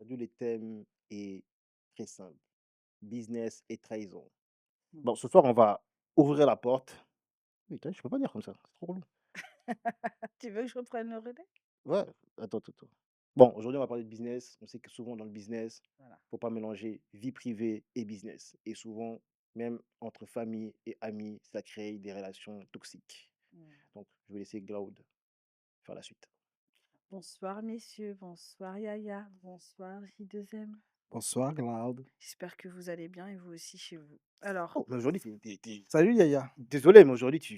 Aujourd'hui, le thème est très simple, business et trahison. Mmh. Bon, ce soir, on va ouvrir la porte. Putain, je peux pas dire comme ça, c'est trop relou. Tu veux que je reprenne le relais? Ouais, attends, attends, attends. Bon, aujourd'hui, on va parler de business. On sait que souvent dans le business, Voilà. faut pas mélanger vie privée et business. Et souvent, même entre famille et amis, ça crée des relations toxiques. Mmh. Donc, je vais laisser Cloud faire la suite. Bonsoir messieurs, bonsoir Yaya, bonsoir J2M. Bonsoir, Cloud. J'espère que vous allez bien et vous aussi chez vous. Alors, Oh, mais aujourd'hui, Salut, Yaya. désolé, mais aujourd'hui, je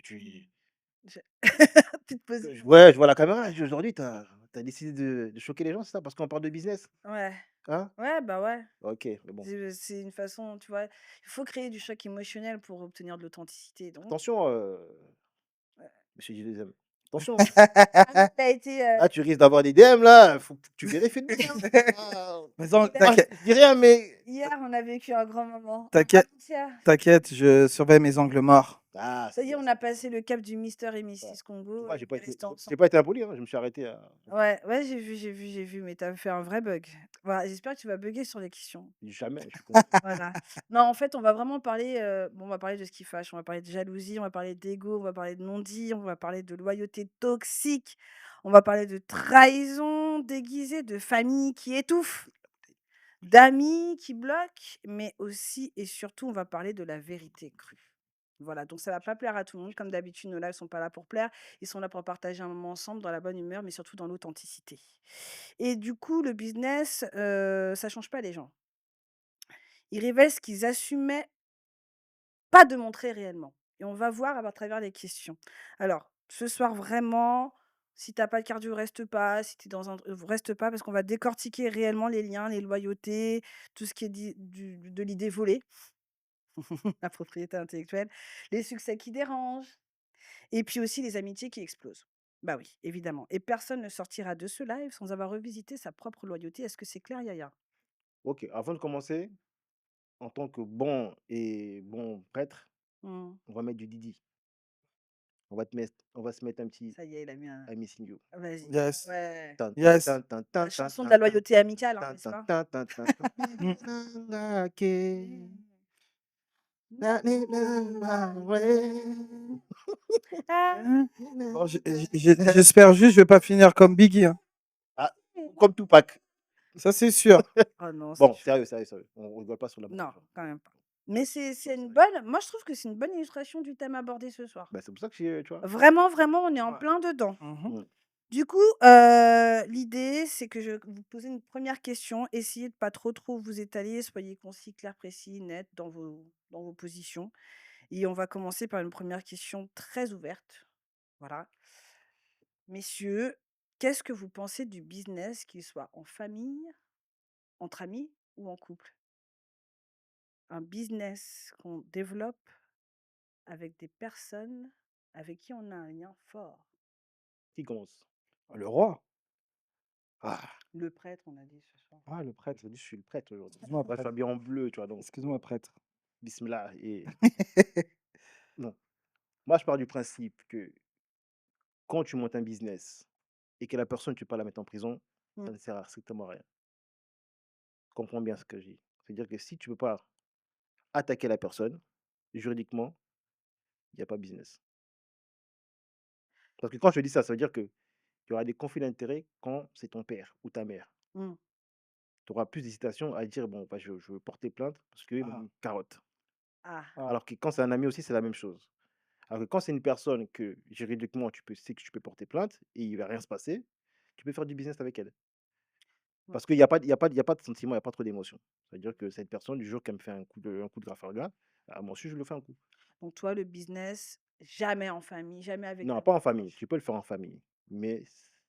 petite pause. Ouais, je vois la caméra. Aujourd'hui, tu as décidé de choquer les gens, c'est ça? Parce qu'on parle de business? Ouais, Hein? ouais, bah ouais. OK, mais bon. C'est une façon, tu vois, il faut créer du choc émotionnel pour obtenir de l'authenticité. Donc, Attention, ouais. monsieur J2M. Attention, Ah oui, il a été. là, tu risques d'avoir des DM là, faut que tu vérifies le mec, hein. Ah, Il a- moi, T'inquiète, je dis rien, mais Hier, on a vécu un grand moment. t'inquiète, Avant-hier. t'inquiète, je surveille mes angles morts. c'est Ça y est, bien, on c'est a bien. passé le cap du Mister et Ouais. Mrs Tu Congo. vois, On est restés j'ai ensemble. pas été impoli, hein, je me suis arrêté à Ouais, ouais, j'ai vu, mais tu as fait un vrai bug. Voilà, j'espère que tu vas bugger sur les questions. jamais, je suis con. Voilà. Non, en fait, on va vraiment parler, bon, on va parler de ce qui fâche, on va parler de jalousie, on va parler d'ego, on va parler de non-dit, on va parler de loyauté toxique, on va parler de trahison déguisée, de famille qui étouffe, d'amis qui bloquent, mais aussi et surtout, on va parler de la vérité crue. Voilà, donc ça va pas plaire à tout le monde. Comme d'habitude, nos lives sont pas là pour plaire. Ils sont là pour partager un moment ensemble dans la bonne humeur, mais surtout dans l'authenticité. Et du coup, le business, ça change pas les gens. Ils révèlent ce qu'ils assumaient pas de montrer réellement. Et on va voir à travers les questions. Alors, ce soir, vraiment, si t'as pas de cardio, reste pas. Si tu dans un reste pas parce qu'on va décortiquer réellement les liens, les loyautés, tout ce qui est dit de l'idée volée, la propriété intellectuelle, les succès qui dérangent et puis aussi les amitiés qui explosent. Bah oui, évidemment. Et personne ne sortira de ce live sans avoir revisité sa propre loyauté. Est-ce que c'est clair, Yaya? OK, avant de commencer, en tant que bon prêtre, Mmh. on va mettre du Didi. On va se mettre un petit Ça y est, il a mis un I Missing You. vas-y. Yes, Ouais. Tan tan yes. tan tan tan La tan chanson de tan la tan loyauté amicale, hein, tan n'est-ce tan pas? tan tan tan. Mm. Mmh. Ah! Bon, j'espère juste que je vais pas finir comme Biggie, hein. Ah, comme Tupac. Ça, c'est sûr. Oh non, c'est Bon, chaud. sérieux, sérieux, sérieux. On rigole pas sur la mort des Non, gens. quand même pas. Mais c'est Non, une sérieux. bonne moi je trouve que c'est une bonne illustration du thème abordé ce soir. Bah, c'est pour ça que j'ai tu vois? Vraiment, vraiment, on est en Ouais. plein dedans. Mhm. Mmh. Du coup, l'idée, c'est que je vais vous poser une première question. Essayez de pas trop vous étaler, soyez concis, clairs, précis, nets dans vos positions et on va commencer par une première question très ouverte. Voilà. Messieurs, qu'est-ce que vous pensez du business, qu'il soit en famille, entre amis ou en couple? Un business qu'on développe avec des personnes avec qui on a un lien fort. Qui commence? Le roi. Ah! Le prêtre, on a dit ce soir. Ah, le prêtre. Aujourd'hui, je suis le prêtre aujourd'hui. Excuse-moi, Là, je suis prêtre. habillé en bleu, tu vois? Donc, Excuse-moi, prêtre. bismillah et non. Moi, je pars du principe que quand tu montes un business et que la personne, tu peux pas la mettre en prison, Mmh. ça ne sert à strictement rien. Comprends bien ce que je dis. C'est-à-dire que si tu peux pas attaquer la personne, juridiquement, il y a pas business. Parce que quand je dis ça, ça veut dire qu'il y aura des conflits d'intérêts quand c'est ton père ou ta mère. Mmh. Tu auras plus d'hésitation à dire: «Bon, bah, je veux porter plainte parce qu'ils m'ont mis Ah, une carotte». Ah! ah. Alors que quand c'est un ami aussi, c'est la même chose. Alors que quand c'est une personne que juridiquement tu peux sais que tu peux porter plainte et il va rien se passer, tu peux faire du business avec elle. Mmh. Parce qu'il y a pas de sentiment, il y a pas trop d'émotion. C'est-à-dire que cette personne, du jour qu'elle me fait un coup de Trafalgar, ah moi aussi je le fais un coup. Donc toi, le business, jamais en famille, jamais avec Non, un pas en famille, proche. tu peux le faire en famille, mais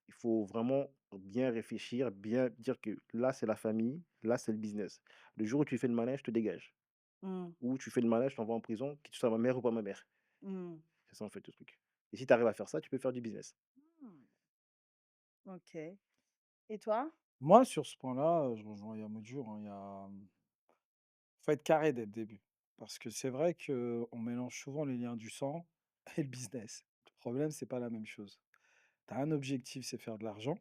il faut vraiment bien réfléchir, bien dire que là c'est la famille, là c'est le business. Le jour où tu fais le manège, je te dégage. Mmh. Ou tu fais le manège, je t'envoie en prison, que tu sois ma mère ou pas ma mère. Mmh. C'est ça en fait le truc. Et si tu arrives à faire ça, tu peux faire du business. Mmh. OK. Et toi? Moi, sur ce point-là, je rejoins Yamoudjour, hein. Faut être carré dès le début. Parce que c'est vrai qu'on mélange souvent les liens du sang et le business. Le problème, c'est pas la même chose. Tu as un objectif, c'est faire de l'argent,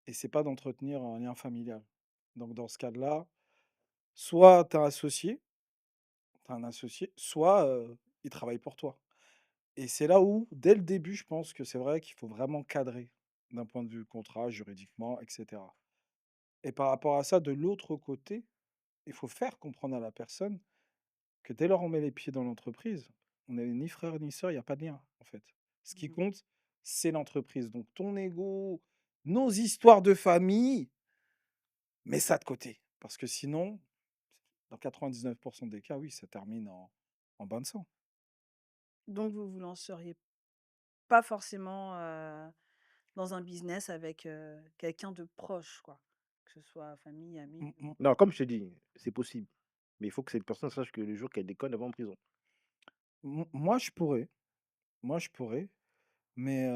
et c'est pas d'entretenir un lien familial. Donc dans ce cas-là, soit tu as un associé, soit, il travaille pour toi. Et c'est là où, dès le début, je pense que c'est vrai qu'il faut vraiment cadrer d'un point de vue contrat, juridiquement, et cetera. Et par rapport à ça, de l'autre côté, il faut faire comprendre à la personne que dès lors on met les pieds dans l'entreprise, on n'est ni frère ni sœur, il y a pas de lien, en fait. Ce qui Mmh. compte, c'est l'entreprise. Donc ton ego, nos histoires de famille, mets ça de côté. Parce que sinon, dans 99 des cas, oui, ça termine en bain de sang. Donc vous vous lanceriez pas forcément, dans un business avec, quelqu'un de proche, quoi? Que ce soit famille, amis Mmh ou mh. Non, comme je t'ai dit, c'est possible, mais il faut que cette personne sache que le jour qu'elle déconne, elle va en prison. Moi, je pourrais, mais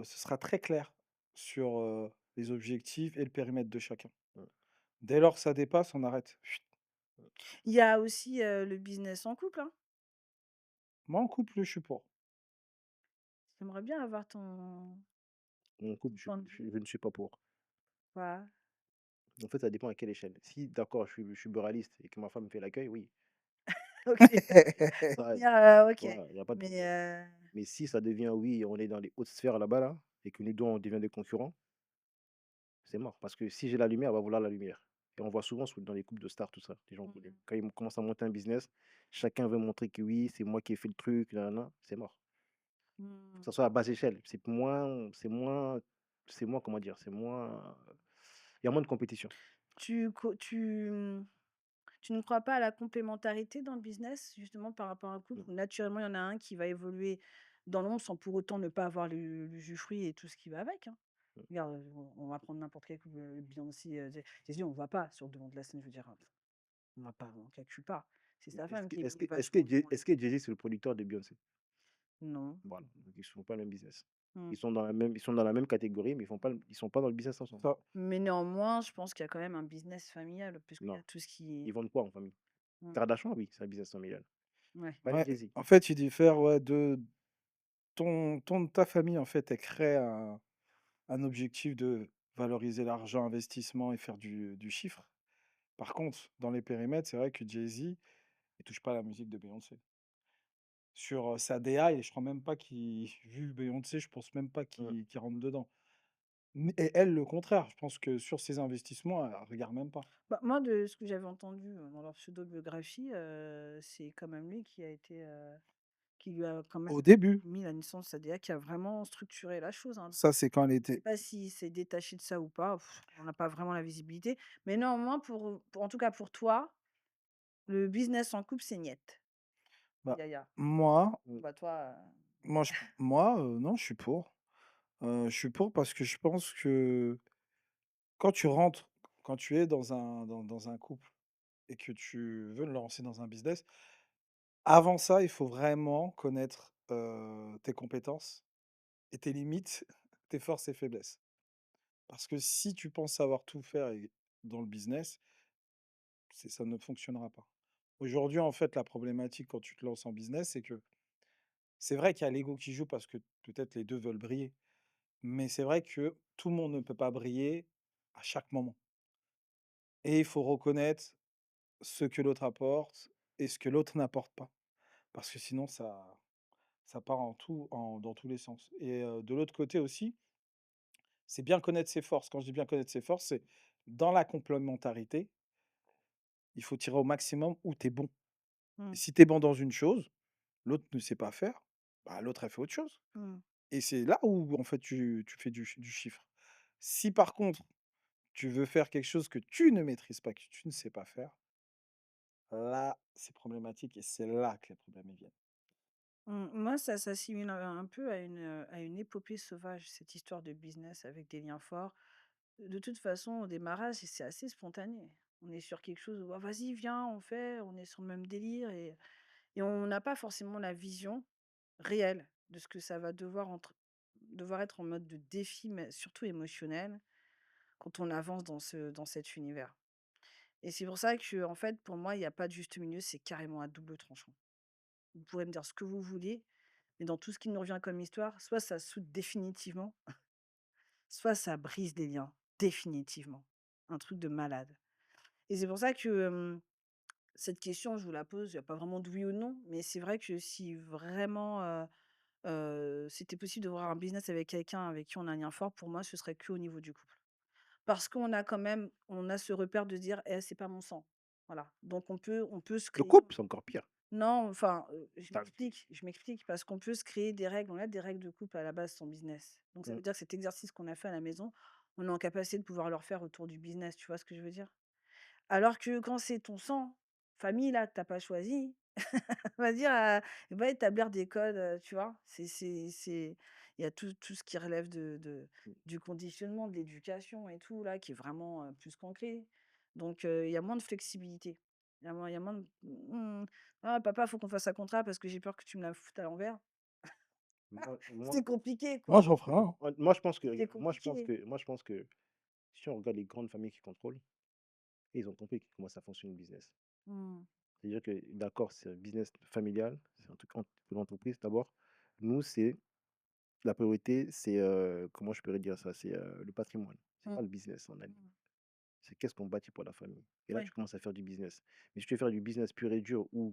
ce sera très clair sur, les objectifs et le périmètre de chacun. Mmh, Dès lors que ça dépasse, on arrête. Chut. il y a aussi, le business en couple, hein. Moi, en couple, je suis pour. J'aimerais bien avoir ton mon couple, point de vue. je ne suis pas pour. Voilà. En fait, ça dépend à quelle échelle. Si d'accord, je suis buraliste et que ma femme me fait l'accueil, oui. OK, Ça dire, OK, voilà, il y a pas de mais problème. Mais si ça devient oui, on est dans les hautes sphères là-bas là et que nous 2 on devient des concurrents, c'est mort. Parce que si j'ai la lumière, elle va vouloir la lumière et on voit souvent dans les couples de stars tout ça, les gens mmh, quand ils commencent à monter un business, chacun veut montrer que oui, c'est moi qui ai fait le truc, nin nin c'est mort. Faut que mmh. ça soit à basse échelle, c'est moins comment dire? Il y a moins de compétition. Tu ne crois pas à la complémentarité dans le business, justement par rapport à un couple Mmh, où naturellement il y en a un qui va évoluer dans l'ombre sans pour autant ne pas avoir le jus-fruit et tout ce qui va avec, hein? mmh. Regarde, on va prendre n'importe quel couple, Beyoncé, Jay-Z, on ne voit pas sur le devant de la scène, je veux dire, on va pas, on calcule pas. C'est sa Est-ce femme que qui est-ce évolue que est-ce vachement que devant lui. Jay-Z c'est le producteur de Beyoncé? Non. Voilà, donc ils font pas le même business. Mmh. Ils sont dans la même catégorie, mais ils sont pas dans le business ensemble. Ça Mais néanmoins, je pense qu'il y a quand même un business familial puisqu'il y Non, a tout ce qui ils vendent quoi en famille? mmh, Kardashian, oui, c'est un business familial. ouais. Pas les ouais, Jay-Z. en fait, il diffère, ouais, de ta famille, en fait, elle crée un objectif de valoriser l'argent, investissement et faire du chiffre. Par contre, dans les périmètres, c'est vrai que Jay-Z, il touche pas à la musique de Beyoncé. Sur, sa DA, et je crois même pas qu'il vu Beyoncé, je pense même pas Mmh. qu'il rentre dedans. N Et elle, le contraire. Je pense que sur ses investissements, elle regarde même pas. Bah, moi, de ce que j'avais entendu, dans leur pseudo-biographie, c'est quand même lui qui a été, qui lui a quand même Au début, mis la naissance de sa DA, qui a vraiment structuré la chose, hein. ça, c'est quand elle Je sais était pas s'il s'est détaché de ça ou pas, on n'a pas vraiment la visibilité. Mais néanmoins, en tout cas pour toi, le business en couple, c'est niet. bah, Yaya. moi Mmh. Bah, toi, moi, non, je suis pour. Je suis pour parce que je pense que quand tu rentres quand tu es dans un couple et que tu veux le lancer dans un business, avant ça, il faut vraiment connaître, tes compétences et tes limites, tes forces et faiblesses. Parce que si tu penses savoir tout faire dans le business, ça ne fonctionnera pas. Aujourd'hui, en fait, la problématique quand tu te lances en business, c'est que c'est vrai qu'il y a l'ego qui joue parce que peut-être les 2 veulent briller. Mais c'est vrai que tout le monde ne peut pas briller à chaque moment. Et il faut reconnaître ce que l'autre apporte et ce que l'autre n'apporte pas. Parce que sinon, ça part dans tous les sens. Et de l'autre côté aussi, c'est bien connaître ses forces. Quand je dis bien connaître ses forces, c'est dans la complémentarité, il faut tirer au maximum où tu es bon. Et mmh, si tu es bon dans une chose, l'autre ne sait pas faire, bah, l'autre, elle fait autre chose. mmh, Et c'est là où, en fait, tu fais du chiffre. Si par contre, tu veux faire quelque chose que tu ne maîtrises pas, que tu ne sais pas faire, là, c'est problématique et c'est là que les problèmes ils viennent. moi, ça s'assimile un peu à une épopée sauvage, cette histoire de business avec des liens forts. De toute façon, au démarrage, c'est assez spontané. On est sur quelque chose où: «Ah vas-y, viens, on fait», on est sur le même délire et on n'a pas forcément la vision réelle de ce que ça va devoir être en mode de défi, mais surtout émotionnel, quand on avance dans cet univers. Et c'est pour ça que en fait, pour moi, il y a pas de juste milieu, c'est carrément à double tranchant. Vous pourrez me dire ce que vous voulez, mais dans tout ce qui nous revient comme histoire, soit ça soude définitivement, soit ça brise des liens, définitivement. Un truc de malade. et c'est pour ça que, cette question, je vous la pose, il y a pas vraiment de oui ou non, mais c'est vrai que si vraiment, c'était possible d'ouvrir un business avec quelqu'un avec qui on a un lien fort, pour moi, ce serait qu'au niveau du couple. Parce qu'on a quand même on a ce repère de dire: «Eh, c'est pas mon sang». Voilà, donc on peut se Le créer couple, c'est encore pire. non, enfin, Tu je m'explique parce qu'on peut se créer des règles. On a des règles de couple à la base, son business. Donc ça mmh, veut dire que cet exercice qu'on a fait à la maison, on est en capacité de pouvoir le refaire autour du business, tu vois ce que je veux dire? Alors que quand c'est ton sang, famille là, que tu pas choisi, on va dire, va établir des codes, tu vois? C'est il y a tout ce qui relève de mmh. du conditionnement, de l'éducation et tout là, qui est vraiment, plus concret. Donc il y a moins de flexibilité. Il y a moins de: «Ah papa, faut qu'on fasse un contrat parce que j'ai peur que tu me la foutes à l'envers». Moi C'est compliqué Moi, quoi, j'en ferai un. moi, je pense que c'est regarde, compliqué. moi, je pense que si on regarde les grandes familles qui contrôlent, ils ont compris comment ça fonctionne le business. Mmh. C'est-à-dire que d'accord, c'est un business familial, c'est un truc pour l'entreprise d'abord. Nous, c'est la priorité, c'est, comment je pourrais dire ça? C'est, le patrimoine. C'est Mmh. pas le business en elle. Mmh. C'est qu'est-ce qu'on bâtit pour la famille. Et là, tu Ouais. commences à faire du business. Mais si tu veux faire du business pur et dur où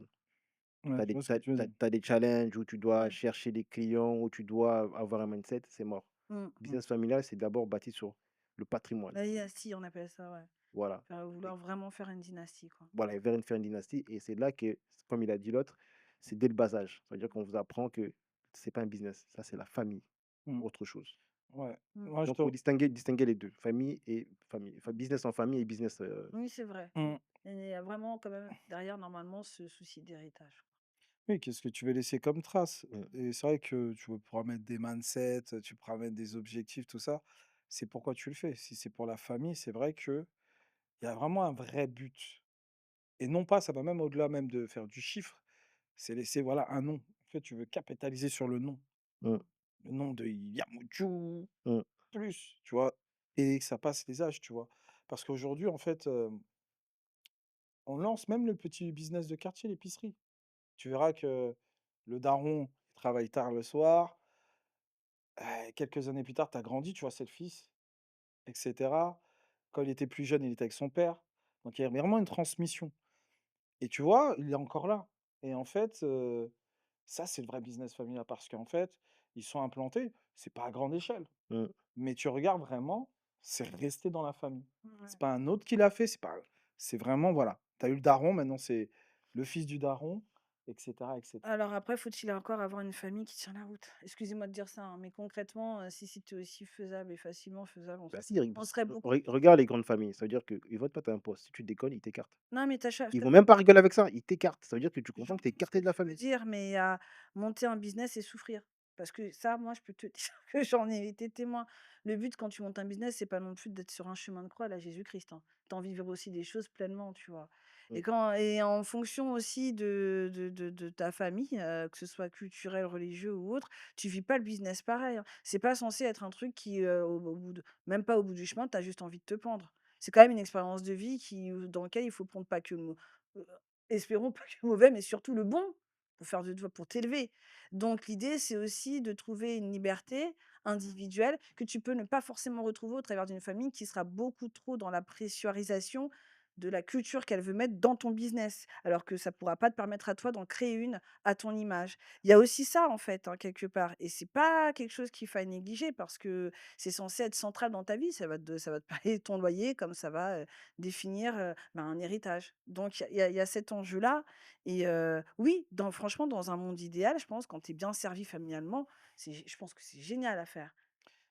Ouais, tu as je des vois ce que tu veux dire. des challenges, où tu dois Mmh. chercher des clients, où tu dois avoir un mindset, c'est mort. Mmh. Mmh. Business familial, c'est d'abord bâti sur le patrimoine. La dynastie, on appelle ça, ouais. Voilà. Vouloir vraiment faire une dynastie, quoi. Voilà, et vers une faire une dynastie. Et c'est là que, comme il a dit l'autre, c'est dès le bas âge. C'est-à-dire qu'on vous apprend que c'est pas un business, ça c'est la famille, Mmh. autre chose. Ouais. Mmh. Moi, je Donc te il faut distinguer les deux, famille et famille. Enfin, business en famille et business. Oui, c'est vrai. mmh. Et il y a vraiment quand même derrière normalement ce souci d'héritage. Oui, qu'est-ce que tu veux laisser comme trace? Mm, Et c'est vrai que tu pourras mettre des mindsets, tu pourras mettre des objectifs, tout ça. C'est pourquoi tu le fais. Si c'est pour la famille, c'est vrai que il y a vraiment un vrai but. Et non pas, ça va même au-delà même de faire du chiffre. C'est laisser, voilà, un nom. En fait, tu veux capitaliser sur le nom. mm, Le nom de Yamoudou mm, plus, tu vois? Et que ça passe les âges, tu vois? Parce qu'aujourd'hui, en fait, on lance même le petit business de quartier, l'épicerie. Tu verras que le daron, il travaille tard le soir. Quelques années plus tard, tu as grandi, tu vois, c'est le fils, et cetera. Quand il était plus jeune, il était avec son père. Donc il y a vraiment une transmission. Et tu vois, il est encore là. Et en fait, ça, c'est le vrai business familial parce qu'en fait, ils sont implantés, c'est pas à grande échelle. mm. Mais tu regardes vraiment, c'est resté dans la famille. C'est Ouais. pas un autre qui l'a fait, c'est vraiment, voilà, tu as eu le daron, maintenant c'est le fils du daron, et cetera, et cetera. Alors après, faut-il encore avoir une famille qui tient la route? Excusez-moi de dire ça, hein, mais concrètement, si c'était aussi faisable et facilement faisable, Bah si, on serait beaucoup regarde les grandes familles, ça veut dire qu'ils votent pas ta imposte. Si tu déconnes, ils t'écartent. non, mais tu Ils as vont même pas rigoler avec ça, ils t'écartent. Ça veut dire que tu comprends que tu es j'entends ce que écarté de la tu veux famille. dire, mais monter un business et souffrir. Parce que ça, moi, je peux te dire que j'en ai été témoin. Le but quand tu montes un business, c'est pas non plus d'être sur un chemin de croix à la Jésus-Christ, hein. Tu as envie de vivre aussi des choses pleinement, tu vois? Mm, Et en fonction aussi de ta famille, que ce soit culturel, religieux ou autre, tu vis pas le business pareil, hein. C'est pas censé être un truc qui, au bout de même pas au bout du chemin, tu as juste envie de te pendre. C'est quand même une expérience de vie dans lequel il faut prendre pas que le espérons pas que le mauvais, mais surtout le bon, pour faire de toi pour t'élever. Donc l'idée, c'est aussi de trouver une liberté individuelle que tu peux ne pas forcément retrouver au travers d'une famille qui sera beaucoup trop dans la pressurisation de la culture qu'elle veut mettre dans ton business, alors que ça pourra pas te permettre à toi d'en créer une à ton image. Il y a aussi ça en fait, hein, quelque part et c'est pas quelque chose qu'il faille négliger parce que c'est censé être central dans ta vie. Ça va te payer ton loyer comme ça va, définir, un héritage. Donc il y a cet enjeu-là et oui, franchement, dans un monde idéal, je pense, quand tu es bien servi familialement, je pense que c'est génial à faire.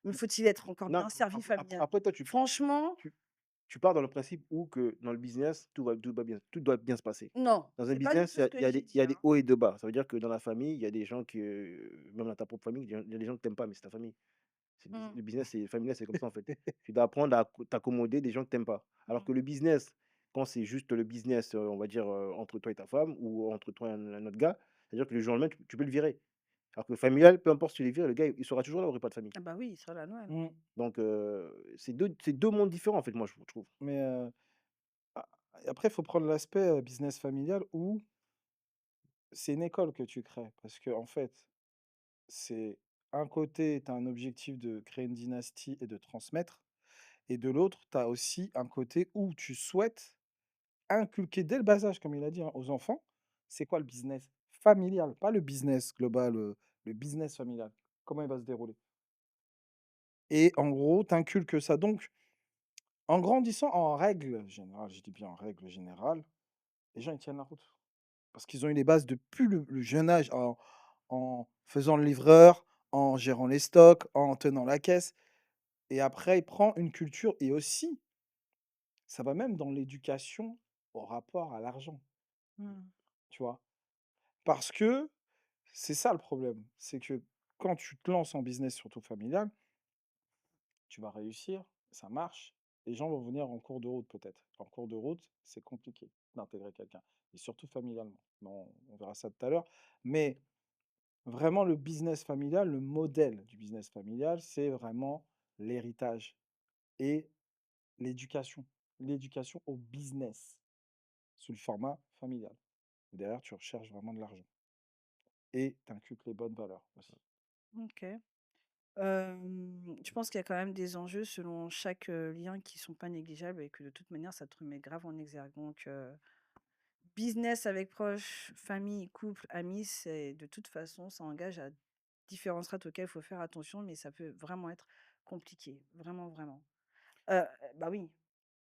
Mais mm. faut-il être encore Non, bien servi familialement? après toi, Franchement, tu tu pars dans le principe où que dans le business, tout doit bien se passer. non, Dans un c'est pas du business, tout ce que j'ai il y dit, a hein. des hauts et des bas. Ça veut dire que dans la famille, il y a des gens que, même dans ta propre famille, il y a des gens que tu aimes pas, mais c'est ta famille. Mmh. Le business, c'est familial, c'est comme ça en fait. Tu dois apprendre à t'accommoder des gens que tu aimes pas. Alors Mmh. que le business, quand c'est juste le business, on va dire, entre toi et ta femme ou entre toi et un autre gars, c'est-à-dire que le jour au lendemain, tu peux le virer. Alors que familial, peu importe si tu le vires, le gars, il sera toujours là au repas de famille. Ah bah oui, il sera là à Noël. Mmh, Donc, c'est 2 mondes différents en fait, moi je trouve. mais a après, il faut prendre l'aspect, business familial où c'est une école que tu crées. Parce que en fait, c'est un côté, tu as un objectif de créer une dynastie et de transmettre et de l'autre, tu as aussi un côté où tu souhaites inculquer dès le bas âge, comme il a dit, hein, aux enfants, c'est quoi le business familial, pas le business global, le business familial. Comment il va se dérouler? Et en gros, tu inculques ça. Donc, en grandissant, en règle générale, je dis bien en règle générale, les gens ils tiennent la route. Parce qu'ils ont eu les bases depuis le jeune âge, en faisant le livreur, en gérant les stocks, en tenant la caisse. Et après, il prend une culture et aussi, ça va même dans l'éducation au rapport à l'argent, Mmh. tu vois? Parce que c'est ça le problème, c'est que quand tu te lances en business, surtout familial, tu vas réussir, ça marche, les gens vont venir en cours de route peut-être. En cours de route, c'est compliqué d'intégrer quelqu'un, et surtout familialement. Mais on verra ça tout à l'heure. Mais vraiment, le business familial, le modèle du business familial, c'est vraiment l'héritage et l'éducation. L'éducation au business sous le format familial. Derrière, tu recherches vraiment de l'argent et tu inculques les bonnes valeurs aussi. OK. Je pense qu'il y a quand même des enjeux selon chaque, lien qui sont pas négligeables et que de toute manière, ça te remet grave en exergue. Donc, business avec proches, famille, couple, amis, c'est de toute façon, ça engage à différentes strates auxquelles il faut faire attention, mais ça peut vraiment être compliqué, vraiment, vraiment. Heu, bah oui,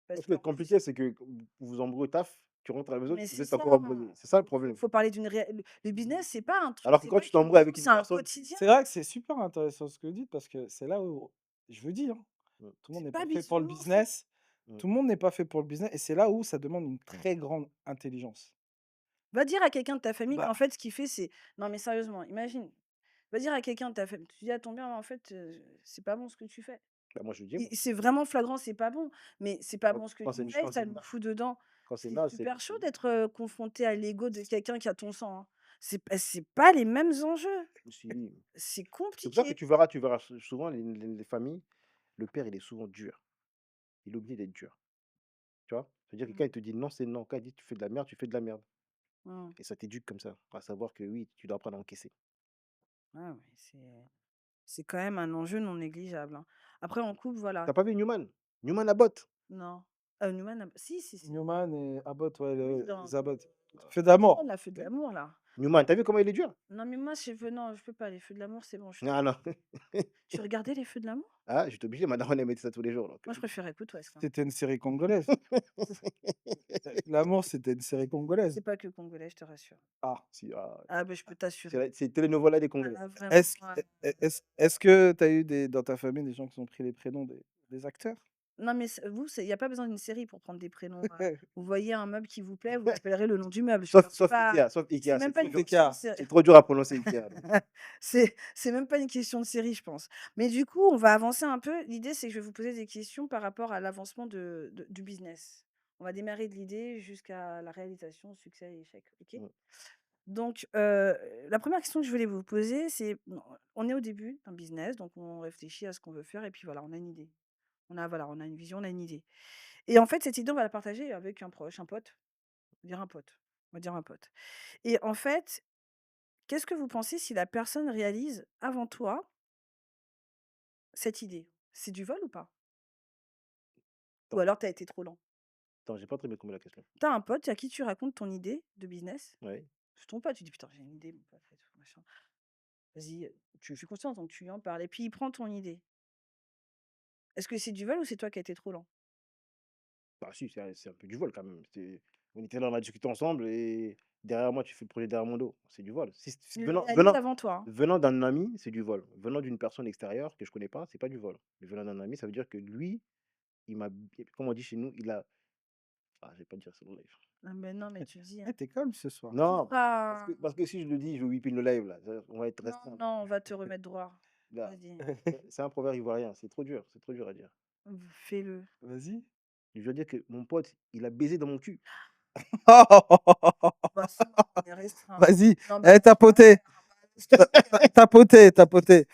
parce Ce qui peut qu'en être plus compliqué, c'est que vous vous embrouillez au taf, tu rentres à la maison, mais vous c'est êtes ça! encore embrouillés. C'est ça le problème. Faut parler d'une réa le business, c'est pas un truc, Alors que c'est quand pas tu qu'une t'embrouilles mission, avec une c'est un personne, quotidien. C'est vrai que c'est super intéressant ce que vous dites parce que c'est là où je vous dis, hein, mmh, tout le monde C'est n'est pas pas fait pour le bisounours, hein. business. mmh, Tout le monde n'est pas fait pour le business et c'est là où ça demande une très grande intelligence. Va dire à quelqu'un de ta famille Bah, qu'en fait, ce qu'il fait, c'est non, mais sérieusement, imagine, va dire à quelqu'un de ta famille, tu dis à ton père: «En fait, c'est pas bon ce que tu fais». bah, moi je le dis, moi. Et c'est vraiment flagrant, c'est pas bon, mais c'est pas Quand bon ce que quand tu c'est fais, quand ça c'est nous na fout dedans. quand c'est C'est naze, super chaud c'est d'être, confronté à l'ego de quelqu'un qui a ton sang, hein. C'est pas les mêmes enjeux. si. C'est C'est pour ça que compliqué. tu verras souvent les familles, le père, il est souvent dur. Il est obligé d'être dur, tu vois? C'est-à-dire que Mmh. quand il te dit: «Non», c'est non. Quand il dit: «Tu fais de la merde», tu fais de la merde Mmh. et ça t'éduque comme ça, à savoir que oui, tu dois apprendre à encaisser. Ah ouais, c'est quand même un enjeu non négligeable, hein. Après en couple, voilà, Tu as pas vu Newman? Newman Abbott? non. Newman a si, si, si. Newman et Abbott, ouais, Oui, dans Abbott. Feu Attention, d'amour. la Feu de Ouais. l'amour là. Newman, tu as vu comment il est dur? Non mais moi non, je peux pas, les Feux de l'amour, c'est bon, je suis trop Ah non. tu regardais les Feux de l'amour? Ah, j'étais obligé, ma daronne, elle mettait ça tous les jours donc Moi je préférais Côte Ouest, hein. C'était une série congolaise. L'amour, c'était une série C'est congolaise. pas que congolais, je te rassure. Ah. Si, ah, Ah bah, je peux c'est t'assurer. la c'est Telenovela des Ah Congolais. là vraiment, Est-ce est-ce que tu as eu dans ta famille des gens qui ont pris les prénoms des acteurs? non mais c vous, il y a pas besoin d'une série pour prendre des prénoms, vous voyez un meuble qui vous plaît, vous l'appellerez le nom du meuble. Je veux dire, c'est Sauf pas Ikea, c'est même c'est pas trop une dur question de TK. série. c'est trop dur à prononcer Ikea donc. C'est même pas une question de série, je pense. Mais du coup, on va avancer un peu. L'idée, c'est que je vais vous poser des questions par rapport à l'avancement du business. On va démarrer de l'idée jusqu'à la réalisation, succès et échec, OK? Mmh. Donc, la première question que je voulais vous poser, c'est bon, on est au début d'un business, donc on réfléchit à ce qu'on veut faire et puis voilà, on a une idée. Voilà, on a une vision, on a une idée. Et en fait, cette idée, on va la partager avec un proche, un pote. On va dire un pote. On va dire un pote. Et en fait, qu'est-ce que vous pensez si la personne réalise avant toi cette idée? C'est du vol ou pas? Ou Attends, alors tu as été trop lent? attends, j'ai pas très bien compris la question. Tu as un pote à qui tu racontes ton idée de business. Ouais. C'est ton pote, tu dis: «Putain, j'ai une idée, mon pote et tout machin. Vas-y, tu lui fais confiance, donc tu lui en parles» et puis il prend ton idée. Est-ce que c'est du vol ou c'est toi qui as été trop lent? Bah si, c'est un peu du vol quand même. On était là, on a discuté ensemble et derrière moi, tu fais le projet derrière mon dos. C'est du vol. Si Il le venant réalise venant avant toi, hein? venant d'un ami, c'est du vol. Venant d'une personne extérieure que je connais pas, c'est pas du vol. Mais venant d'un ami, ça veut dire que lui, il m'a comme on dit chez nous, il a ah, je vais pas dire ça dans le live. Ah mais non, mais tu dis, hein. Eh, tu calme ce soir. Qui Non, fera un parce que si je le dis, je whip in le live là, on va être non, restreint. non, on va te remettre droit. Là, Vas-y, c'est un proverbe ivoirien, c'est trop dur à dire. fais-le. Vas-y. Je veux dire que mon pote, il a baisé dans mon cul. Bah, c'est bon, on est restreint. Vas-y, Non, bah, eh, laisse tapoté, faire, bah, laisse tomber. tapoté.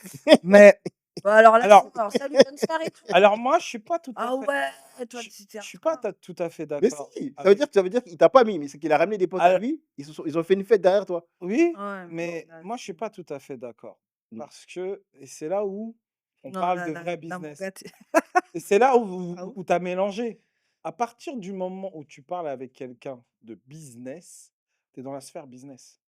Mais Bah, alors là, alors, c'est mort. Salut, bonne soirée, tout. alors moi, je suis pas tout à Ah fait, ouais, toi, je, tu je t'es suis pas retard. tout à fait Mais d'accord si, avec. ça veut dire qu'il t'a pas mis, mais c'est qu'il a ramené des potes à Alors, lui, ils ont fait une fête derrière toi. oui, Ouais, mais mais là, moi, je suis pas tout à fait d'accord Mmh. parce que et c'est là où on non, parle là de là vrai là, mon business. gars, tu Et c'est là ah où, oui? où tu as mélangé. À partir du moment où tu parles avec quelqu'un de business, tu es dans la sphère business.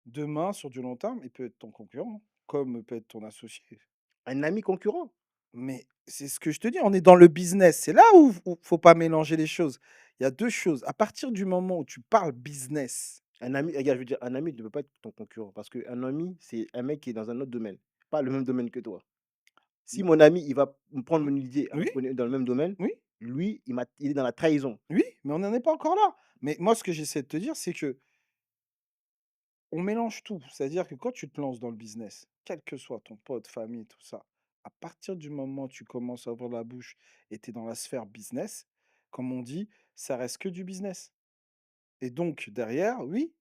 Demain, sur du long terme, il peut être ton concurrent, comme il peut être ton associé. Un ami concurrent? Mais c'est ce que je te dis, on est dans le business. C'est là où faut pas mélanger les choses. Il y a 2 choses. À partir du moment où tu parles business, Un ami, regarde, je veux dire, un ami ne peut pas être ton concurrent parce qu'un ami, c'est un mec qui est dans un autre domaine, pas le même domaine que toi. Si mmh, mon ami, il va me prendre mmh, mon idée alors oui, qu'on est dans le même domaine, oui, lui, il est dans la trahison. oui, mais on n'en est pas encore là. Mais moi, ce que j'essaie de te dire, c'est que on mélange tout. C'est-à-dire que quand tu te lances dans le business, quel que soit ton pote, famille, tout ça, à partir du moment où tu commences à ouvrir la bouche et tu es dans la sphère business, comme on dit, ça reste que du business. Et donc, derrière, oui,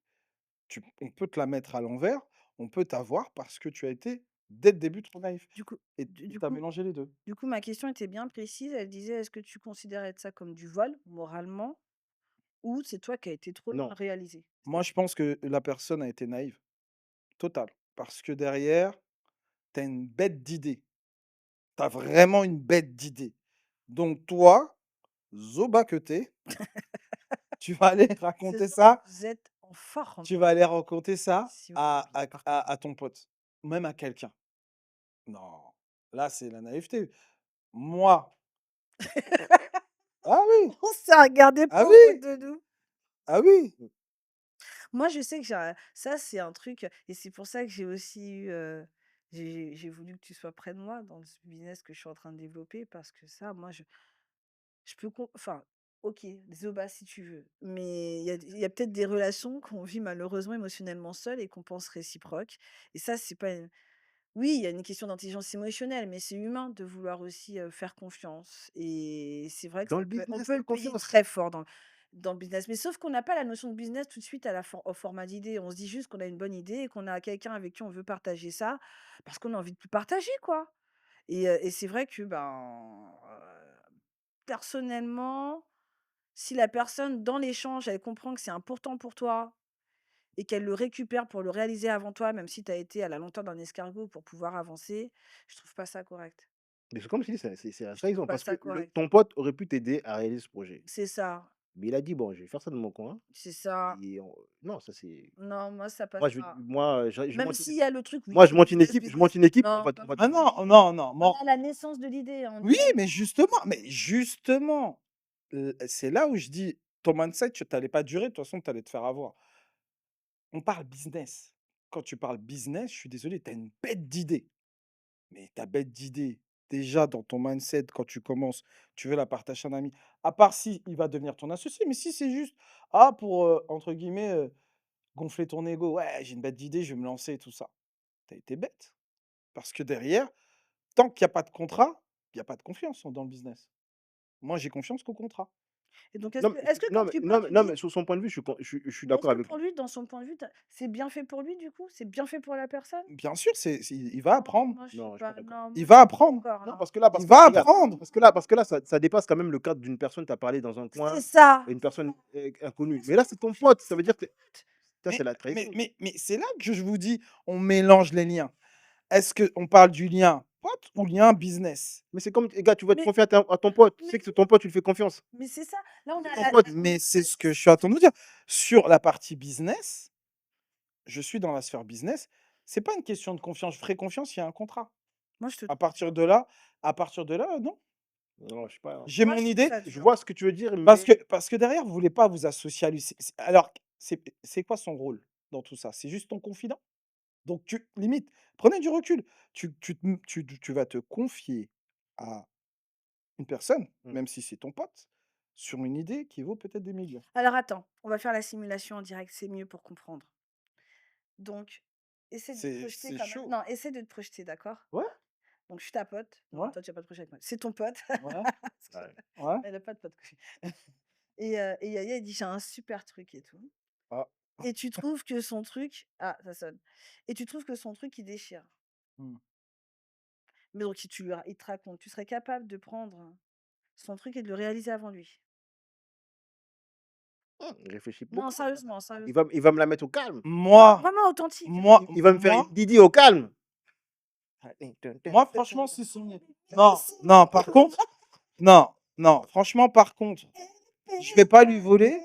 on peut te la mettre à l'envers, on peut t'avoir parce que tu as été, dès le début, trop naïf. Du coup Et du tu du as coup mélangé les deux. du coup, ma question était bien précise. Elle disait: «Est-ce que tu considérais ça comme du vol, moralement, ou c'est toi qui as été trop dans Non, le réalisé?» Moi, C'était je pense que la personne a été naïve, totale. Parce que derrière, tu as une bête d'idée. Tu as vraiment une bête d'idée. Donc, toi, Zoba que t'es, tu vas aller Ce raconter soir, ça, vous êtes en forme, tu vas aller raconter ça si vous à, pouviez partager. ton pote, même à quelqu'un. Non, là, c'est la naïveté. Moi, ah oui, On s'est regardé, ah pauvre oui, de nous. ah oui. Moi, je sais que ça, c'est un truc et c'est pour ça que j'ai aussi eu, j'ai voulu que tu sois près de moi dans ce business que je suis en train de développer parce que ça, moi, je peux enfin, OK, Zoba si tu veux, mais il y a peut-être des relations qu'on vit malheureusement émotionnellement seules et qu'on pense réciproques et ça, c'est pas une oui, il y a une question d'intelligence émotionnelle, mais c'est humain de vouloir aussi, faire confiance et c'est vrai que dans le on business, peut la le payer confiance. très fort dans le business. Mais sauf qu'on n'a pas la notion de business tout de suite à au format d'idée. On se dit juste qu'on a une bonne idée et qu'on a quelqu'un avec qui on veut partager ça parce qu'on a envie de le partager, quoi. Et c'est vrai que, ben, personnellement, si la personne dans l'échange, elle comprend que c'est important pour toi et qu'elle le récupère pour le réaliser avant toi, même si tu as été à la longueur d'un escargot pour pouvoir avancer, je trouve pas ça correct. Mais c'est comme je dis, c'est la Je trouve trahison pas parce que ça correct. ton pote aurait pu t'aider à réaliser ce projet. C'est ça, Mais il a dit, bon, je vais faire ça de mon coin. c'est ça. Et non, ça c'est. Non, moi ça passe Moi, pas. je Même monte, s'il y a le truc, oui, moi, je c'est monte une business, équipe, business. Non, pas on va Ah tout. non, non, non, on est à la naissance de l'idée, hein, on oui, est là. mais justement, c'est là où je dis, ton mindset, tu allais pas durer, de toute façon, tu allais te faire avoir. On parle business. Quand tu parles business, je suis désolé, tu as une bête d'idée. Mais ta bête d'idée, déjà dans ton mindset, quand tu commences, tu veux la partager à un ami. À part si il va devenir ton associé, mais si c'est juste, ah, pour, entre guillemets, gonfler ton ego, ouais, j'ai une bête d'idée, je vais me lancer et tout ça. Tu as été bête. Parce que derrière, tant qu'il y a pas de contrat, il y a pas de confiance dans le business. Moi, j'ai confiance qu'au contrat. Et donc est-ce que quand tu parles, tu Non, dis mais sur son point de vue, je suis mais est-ce d'accord que avec pour lui. lui, dans son point de vue, c'est bien fait pour lui du coup? C'est bien fait pour la personne? Bien sûr, il va Non, apprendre. moi je suis Non, je suis pas pas d'accord. non, Il moi je va suis pas apprendre. d'accord, Non, non. Il parce que là, va regarde, apprendre. parce que là, ça dépasse quand même le cadre d'une personne, tu as parlé dans un C'est coin, ça! une personne inconnue. Parce Mais que là, c'est ton pote, ça c'est veut ton dire que pote. ça, c'est la trahison. Mais c'est là que je vous dis, on mélange les liens. Est-ce qu'on parle du lien pote ou lien business? Mais c'est comme, les gars, tu vas te Mais confier à ton pote. Tu mais sais que c'est ton pote, tu lui fais confiance. mais c'est ça. Là, on est C'est à ton la pote. Mais c'est ce que je suis en train de vous dire. Sur la partie business, je suis dans la sphère business. C'est pas une question de confiance. Je ferai confiance, il y a un contrat. moi je te À trouve partir de là, non. Non, je sais pas. J'ai moi mon je trouve idée ça Je dur. vois ce que tu veux dire, mais parce que derrière, vous voulez pas vous associer à lui. Alors, c'est quoi son rôle dans tout ça? C'est juste ton confident? Donc limite, prenez du recul. Tu vas te confier à une personne, mmh, même si c'est ton pote, sur une idée qui vaut peut-être des millions. Alors attends, on va faire la simulation en direct, c'est mieux pour comprendre. Donc, essaie de te projeter C'est quand même. chaud. Non, essaie de te projeter, d'accord? Ouais, Donc, je suis ta pote. Non, ouais, toi, tu vas pas te projeter avec moi. C'est ton pote. ouais, Parce que ouais. ouais. elle a pas de pote. Et Yaya, il dit, j'ai un super truc et tout. Ah, Et tu trouves que son truc. Ah, ça sonne. Et tu trouves que son truc, il déchire. mmh. Mais donc, si il te raconte, tu serais capable de prendre son truc et de le réaliser avant lui. Réfléchis Non, beaucoup. sérieusement, Il va me la mettre au calme. Non, Moi vraiment authentique. Il va me faire moi, une Didi au calme. moi, franchement, si son Mais non, si. non, par contre, non, Non, franchement, par contre, je vais pas lui voler,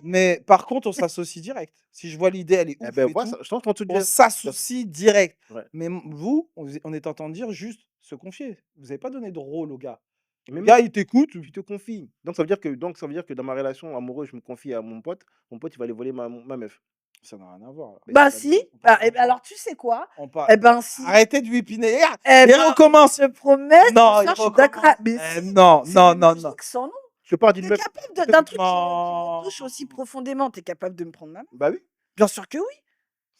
mais par contre, on s'associe direct. Si je vois l'idée, elle est Eh ouf ben, et voilà, tout, je suis en train de te on dire. s'associe direct. Ouais. Mais vous, on est en train de dire juste se confier. Vous avez pas donné de rôle au gars. Mais Le même, gars, il t'écoute. tu te confies. Donc, ça veut dire que dans ma relation amoureuse, je me confie à mon pote. Mon pote, il va aller voler ma meuf. Ça n'a rien à voir, là. Ben, Bah c'est la même si, chose. On parle et ben d'argent. alors tu sais quoi? On parle. Eh ben si. Arrêtez de whippiner. Regarde, Eh il ben, recommence. je te promets, ce Non, il soir, je suis d'accord. recommence. Mais Eh, si, non, c'est non, même non, logique non. sans nom. Je parle d'une T'es meuf. capable d'un truc qui me touche Non. aussi profondément, t'es capable de me prendre ma main? Bah oui. Bien sûr que oui.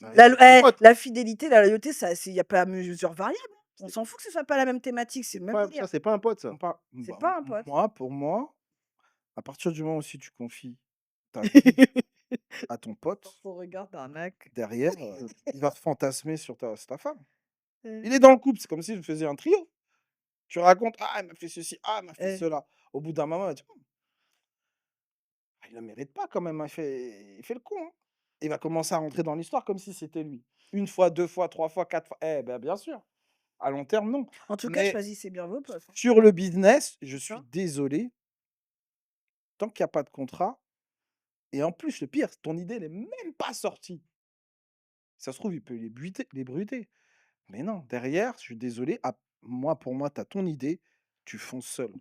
Bah, La, c'est mon pote. la fidélité, la loyauté, ça, il n'y a pas à mesure variable. On C'est s'en fout que ce soit pas la même thématique, c'est le même ça, délire. c'est pas un pote, ça. On parle. C'est Bah, pas un pote. moi, pour moi, à partir du moment où si tu confies ta vie à ton pote, Ton regard d'arnaque. derrière, il va fantasmer sur ta femme. Il est dans le couple, c'est comme si je faisais un trio. Tu racontes, ah, elle m'a fait ceci, ah, elle m'a fait cela. Au bout d'un moment, elle va dire, il ne le mérite pas quand même, hein, il fait le con, hein. Il va commencer à rentrer dans l'histoire comme si c'était lui. Une fois, deux fois, trois fois, quatre fois. Eh ben, bien sûr. À long terme, non. En tout cas, Mais choisissez bien vos potes. sur le business, je suis Hein. désolé, tant qu'il n'y a pas de contrat, et en plus, le pire, ton idée n'est même pas sortie. Ça se trouve, il peut les bruiter. Mais non, derrière, je suis désolé, pour moi, tu as ton idée, tu fonces seul.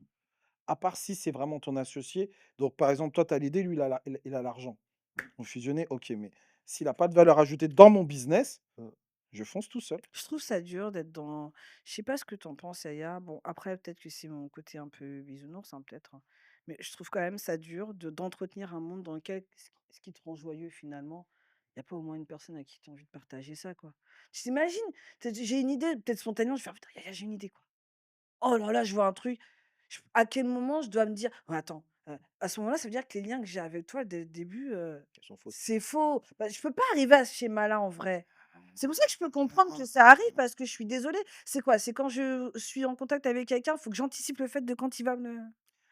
À part si c'est vraiment ton associé. Donc, par exemple, toi, tu as l'idée, lui, il a l'argent. On fusionnait, ok, mais s'il n'a pas de valeur ajoutée dans mon business, je fonce tout seul. Je trouve ça dur d'être dans. Je sais pas ce que tu en penses, Aya. Bon, après, peut-être que c'est mon côté un peu bisounours, hein, peut-être. Hein. Mais je trouve quand même ça dur d'entretenir un monde dans lequel ce qui te rend joyeux finalement, il n'y a pas au moins une personne à qui tu as envie de partager ça, quoi. Tu t'imagines? J'ai une idée, peut-être spontanément, je vais faire putain, Yaya, j'ai une idée, quoi. Oh là là, je vois un truc. À quel moment je dois me dire, «Oh, attends, à ce moment-là, ça veut dire que les liens que j'ai avec toi dès le début, Elles sont fausses. c'est faux. Bah, je peux pas arriver à ce schéma-là en vrai. C'est pour ça que je peux comprendre que ça arrive parce que je suis désolée. C'est quoi? C'est quand je suis en contact avec quelqu'un, il faut que j'anticipe le fait de quand il va me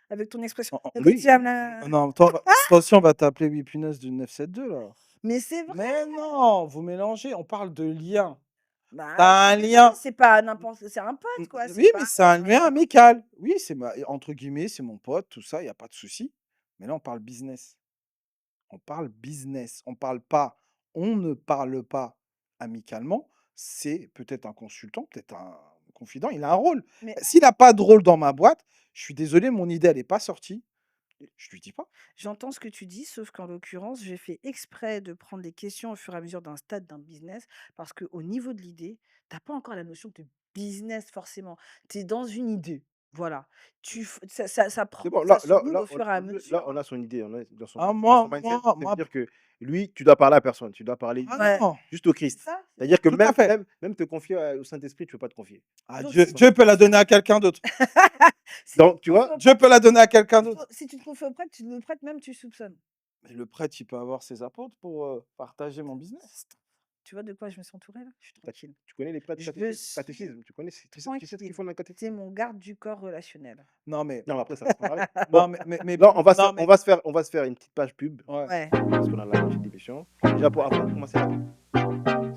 avec ton expression, de quand il Oui. va me Non, toi aussi, on va t'appeler 8 punaises du 972, là. mais c'est vrai! Mais non, vous mélangez, on parle de lien. Bah, Tu as un c'est lien. c'est pas n'importe c'est un pote, quoi, c'est Oui, pas mais c'est un lien amical. Oui, entre guillemets, c'est mon pote, tout ça, il y a pas de souci. Mais là, on parle business. On parle business. On ne parle pas amicalement. C'est peut-être un consultant, peut-être un confident. Il a un rôle. mais S'il n'a pas de rôle dans ma boîte, je suis désolé, mon idée, elle n'est pas sortie. Je lui dis pas. j'entends ce que tu dis, sauf qu'en l'occurrence, j'ai fait exprès de prendre les questions au fur et à mesure d'un stade d'un business, parce qu'au niveau de l'idée, tu as pas encore la notion de business forcément. Tu es dans une idée. Voilà. Ça prend, C'est bon, ça se moule au fur et à là, mesure. on a son idée, on est Ah, dans son moi, mindset. moi, Ça veut moi. dire que lui, tu dois parler à personne. Tu dois parler Ah Ouais, non. juste au c'est Christ. ça. C'est-à-dire que Tout à fait. même te confier au Saint-Esprit, tu ne peux pas te confier. Ah, Donc, Dieu, si, Dieu peut la donner à quelqu'un d'autre. si Donc, tu tu te confies vois, Dieu peut la donner à quelqu'un d'autre. si tu te confies au prêtre, le prêtre même, tu soupçonnes. Mais le prêtre, il peut avoir ses apôtres pour partager mon business. Tu vois de quoi je me suis entourée là? Je suis tranquille. tu connais les prêtres Je catéchisme, suis tu sais ce qu'ils tranquille. font dans le C'est catéchisme? mon garde du corps relationnel. Non, mais, Non, mais après, ça, c'est pas pareil. non, Bon, mais, là, non, mais, on va se faire une petite page pub, ouais. Ouais. parce qu'on a la moitié de l'émission. Déjà, avant de commencer la pub.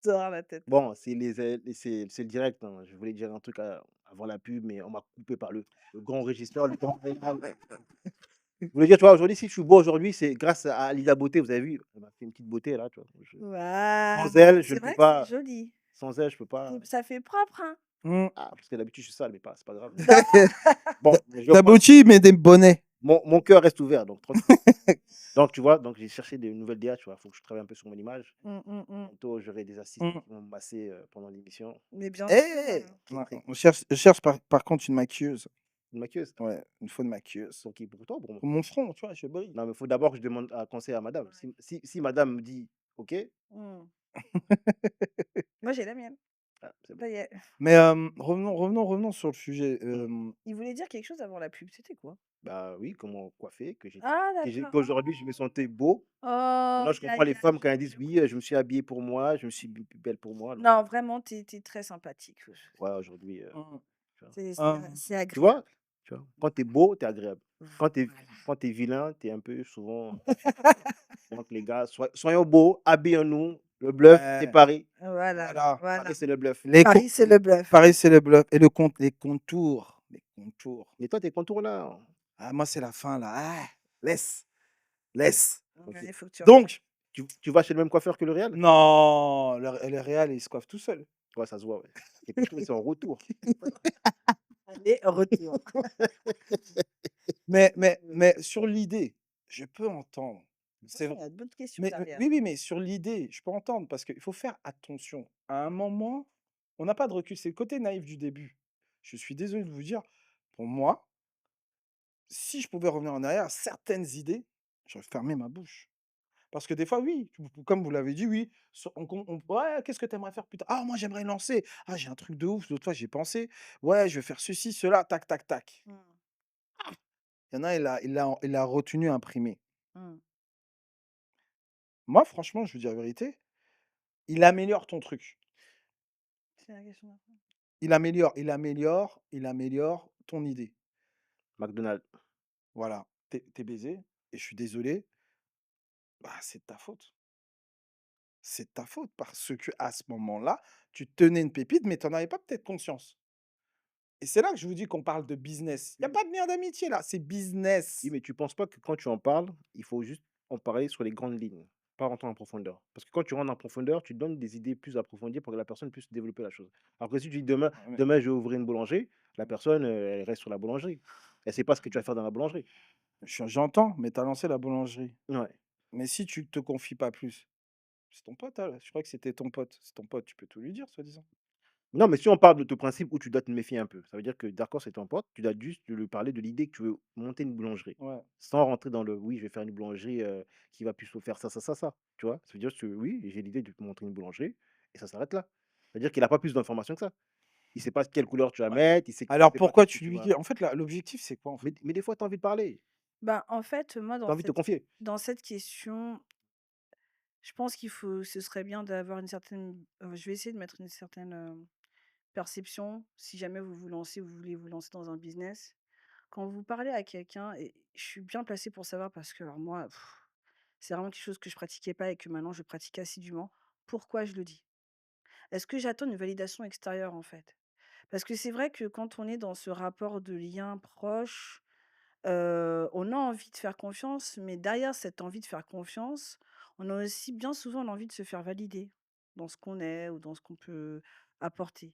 Dehors la tête. Bon, c'est le direct, hein. Je voulais dire un truc avant la pub, mais on m'a coupé par le grand régisseur. Je voulais dire, tu vois, aujourd'hui, si je suis beau aujourd'hui, c'est grâce à Lisa Beauté, vous avez vu, elle m'a fait une petite beauté là, tu vois. Waouh! Sans elle, je C'est ne peux vrai que pas. c'est joli. Sans elle, je peux pas. Ça fait propre, hein? Ah, parce que d'habitude, je suis sale, mais c'est pas grave. Non. Bon, je reprends. Tabouchi met des bonnets. Mon cœur reste ouvert, donc tranquille. Donc, tu vois, donc j'ai cherché des nouvelles DA, tu vois. Il faut que je travaille un peu sur mon image. Bientôt, j'aurai des assistants qui vont me masser pendant l'émission. Mais bien Eh, sûr. ouais, je cherche par contre une maquilleuse. Une maquilleuse. Ouais, il faut une maquilleuse. Pour qui? Pour toi ou pour moi? Pour mon front, tu vois, je brille. Non, mais il faut d'abord que je demande un conseil à madame. Si madame me dit OK, Mmh. Moi, j'ai la mienne. Ah, c'est bon. Ça y est. Mais revenons sur le sujet. Il voulait dire quelque chose avant la pub, c'était quoi? Bah oui, comment coiffer, Ah d'accord. qu'aujourd'hui je me sentais beau. Oh, Maintenant je comprends aïe, les aïe, femmes quand elles disent: «Oui, je me suis habillée pour moi, je me suis b belle pour moi». Non, non, vraiment, tu es très sympathique. ouais, aujourd'hui, Mmh, tu vois? C'est Tu vois? agréable. Tu vois? Quand tu es beau, tu es agréable. Voilà. Quand tu es vilain, tu es un peu souvent donc les gars, soyons beaux, habillons-nous. Le bluff, c'est ouais, Paris. Voilà, voilà. Paris, voilà. c'est le bluff. Les con Paris, c'est le bluff. Paris, c'est le bluff et les contours, les contours. Et toi, tes contours là? Ah moi, c'est la fin là. Ah, laisse, laisse. OK. Ouais, il faut que tu reviennes. Donc Tu vas chez le même coiffeur que le Real? non, le Real, il se coiffe tout seul. Ouais, ça se voit, ouais. Et pourtant, ils sont en retour. Allez, retour. Mais sur l'idée, je peux entendre. C'est Attention, vrai. il y a d'autres questions Mais derrière. oui, oui, mais sur l'idée, je peux entendre parce qu'il faut faire attention. À un moment, on n'a pas de recul. C'est le côté naïf du début. Je suis désolé de vous dire, pour moi, si je pouvais revenir en arrière, certaines idées, j'aurais fermé ma bouche. Parce que des fois, oui, comme vous l'avez dit, oui, ouais, qu'est-ce que tu aimerais faire plus tard? Ah, moi, j'aimerais lancer. Ah, j'ai un truc de ouf. L'autre fois, j'ai pensé. Ouais, je vais faire ceci, cela, tac, tac, tac. Mmh, Il y en a, il a retenu imprimé. mmh. Moi, franchement, je veux dire la vérité, il améliore ton truc. C'est la question d'après. Il améliore ton idée. McDonald's. Voilà, t'es baisé et je suis désolé, bah, c'est de ta faute. C'est de ta faute parce que à ce moment-là, tu tenais une pépite, mais tu en avais pas peut-être conscience. Et c'est là que je vous dis qu'on parle de business. Il y a Oui, pas de lien d'amitié là, c'est oui, business. mais tu penses pas que quand tu en parles, il faut juste en parler sur les grandes lignes, pas rentrer en profondeur? Parce que quand tu rentres en profondeur, tu donnes des idées plus approfondies pour que la personne puisse développer la chose. Alors que si tu dis: Ouais, mais «Demain, je vais ouvrir une boulangerie», la personne, elle reste sur la boulangerie. Elle sait pas ce que tu vas faire dans la boulangerie. j'entends, mais tu as lancé la boulangerie. Ouais. Mais si tu te confies pas plus, c'est ton pote, je crois que c'était ton pote. C'est ton pote, tu peux tout lui dire, soi-disant. Non, mais si on parle de ton principe où tu dois te méfier un peu, ça veut dire que d'accord, c'est ton pote, tu dois juste lui parler de l'idée que tu veux monter une boulangerie. Ouais. Sans rentrer dans le oui, je vais faire une boulangerie qui va plutôt faire ça, ça, ça, ça. Tu vois? Ça veut dire que oui, j'ai l'idée de te montrer une boulangerie et ça s'arrête là. C'est-à-dire qu'il n'a pas plus d'informations que ça. Il sait pas quelle couleur tu vas Ouais. mettre, il Alors sait pas pourquoi qu'est-ce que tu tu lui vas. dis en fait, l'objectif, c'est quoi, en fait? Mais des fois, tu as envie de parler, Ben, en fait, moi, tu as envie de te confier. dans cette question, je pense ce serait bien d'avoir une certaine, je vais essayer de mettre une certaine perception. Si jamais vous voulez vous lancer dans un business, quand vous parlez à quelqu'un, et je suis bien placée pour savoir parce que alors moi, c'est vraiment quelque chose que je pratiquais pas et que maintenant je pratique assidûment. Pourquoi je le dis? Est-ce que j'attends une validation extérieure en fait? Parce que c'est vrai que quand on est dans ce rapport de lien proche, on a envie de faire confiance, mais derrière cette envie de faire confiance, on a aussi bien souvent l'envie de se faire valider dans ce qu'on est ou dans ce qu'on peut apporter.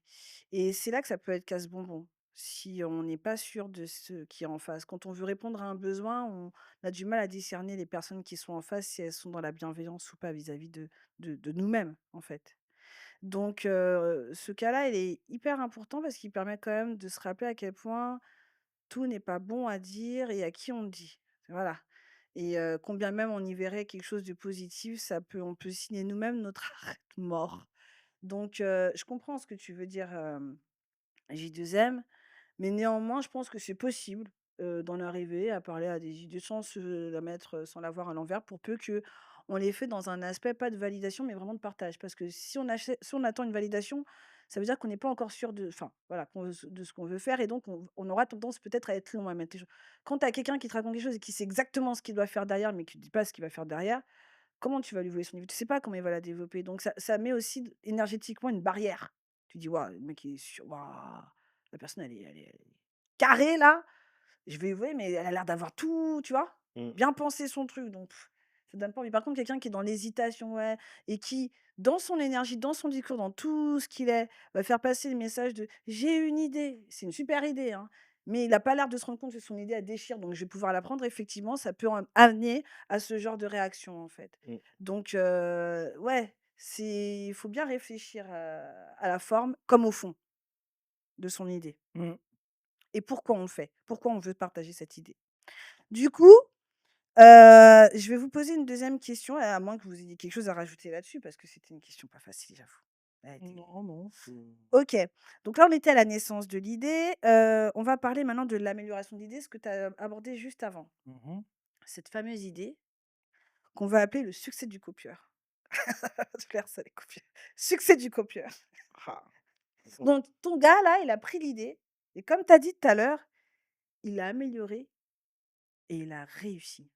Et c'est là que ça peut être casse-bonbon, si on n'est pas sûr de ce qui est en face. Quand on veut répondre à un besoin, on a du mal à discerner les personnes qui sont en face, si elles sont dans la bienveillance ou pas vis-à-vis de nous-mêmes, en fait. Donc, ce cas-là, il est hyper important parce qu'il permet quand même de se rappeler à quel point tout n'est pas bon à dire et à qui on le dit. Voilà. Et combien même on y verrait quelque chose de positif, on peut signer nous-mêmes notre arrêt de mort. Donc je comprends ce que tu veux dire, J2M, mais néanmoins, je pense que c'est possible, d'en arriver à parler à des idées sans se la mettre, sans l'avoir à l'envers, pour peu que on les fait dans un aspect pas de validation, mais vraiment de partage. Parce que si on attend une validation, ça veut dire qu'on n'est pas encore sûr voilà, de ce qu'on veut faire, et donc on aura tendance peut-être à être long à mettre les choses. Quand tu as quelqu'un qui te raconte quelque chose et qui sait exactement ce qu'il doit faire derrière, mais qui ne dit pas ce qu'il va faire derrière, comment tu vas lui voler son niveau? Tu sais pas comment il va la développer. Donc ça met aussi énergétiquement une barrière. Tu dis: «Waouh, le mec il est sûr, waouh, la personne elle est carrée là, je vais oui, mais elle a l'air d'avoir tout», tu vois? Mmh. Bien pensé son truc, donc ça donne pas envie. Par contre, quelqu'un qui est dans l'hésitation, ouais, et qui, dans son énergie, dans son discours, dans tout ce qu'il est, va faire passer le message de: «J'ai une idée», c'est une super idée, hein, mais il a pas l'air de se rendre compte que son idée, elle déchire, donc je vais pouvoir la prendre. Effectivement, ça peut amener à ce genre de réaction, en fait. Mmh. Donc ouais, il faut bien réfléchir, à la forme comme au fond de son idée Mmh. et pourquoi on le fait, pourquoi on veut partager cette idée. Du coup, je vais vous poser une deuxième question, à moins que vous ayez quelque chose à rajouter là-dessus, parce que c'était une question pas facile, j'avoue. Ouais, tu Non, non, OK. Donc là, on était à la naissance de l'idée. On va parler maintenant de l'amélioration de l'idée, ce que tu as abordé juste avant. Mmh. Cette fameuse idée qu'on va appeler le succès du copieur. Je vais faire ça, les copieurs. Succès du copieur. Ah, Donc ton gars là, il a pris l'idée et comme tu as dit tout à l'heure, il l'a améliorée et il a réussi,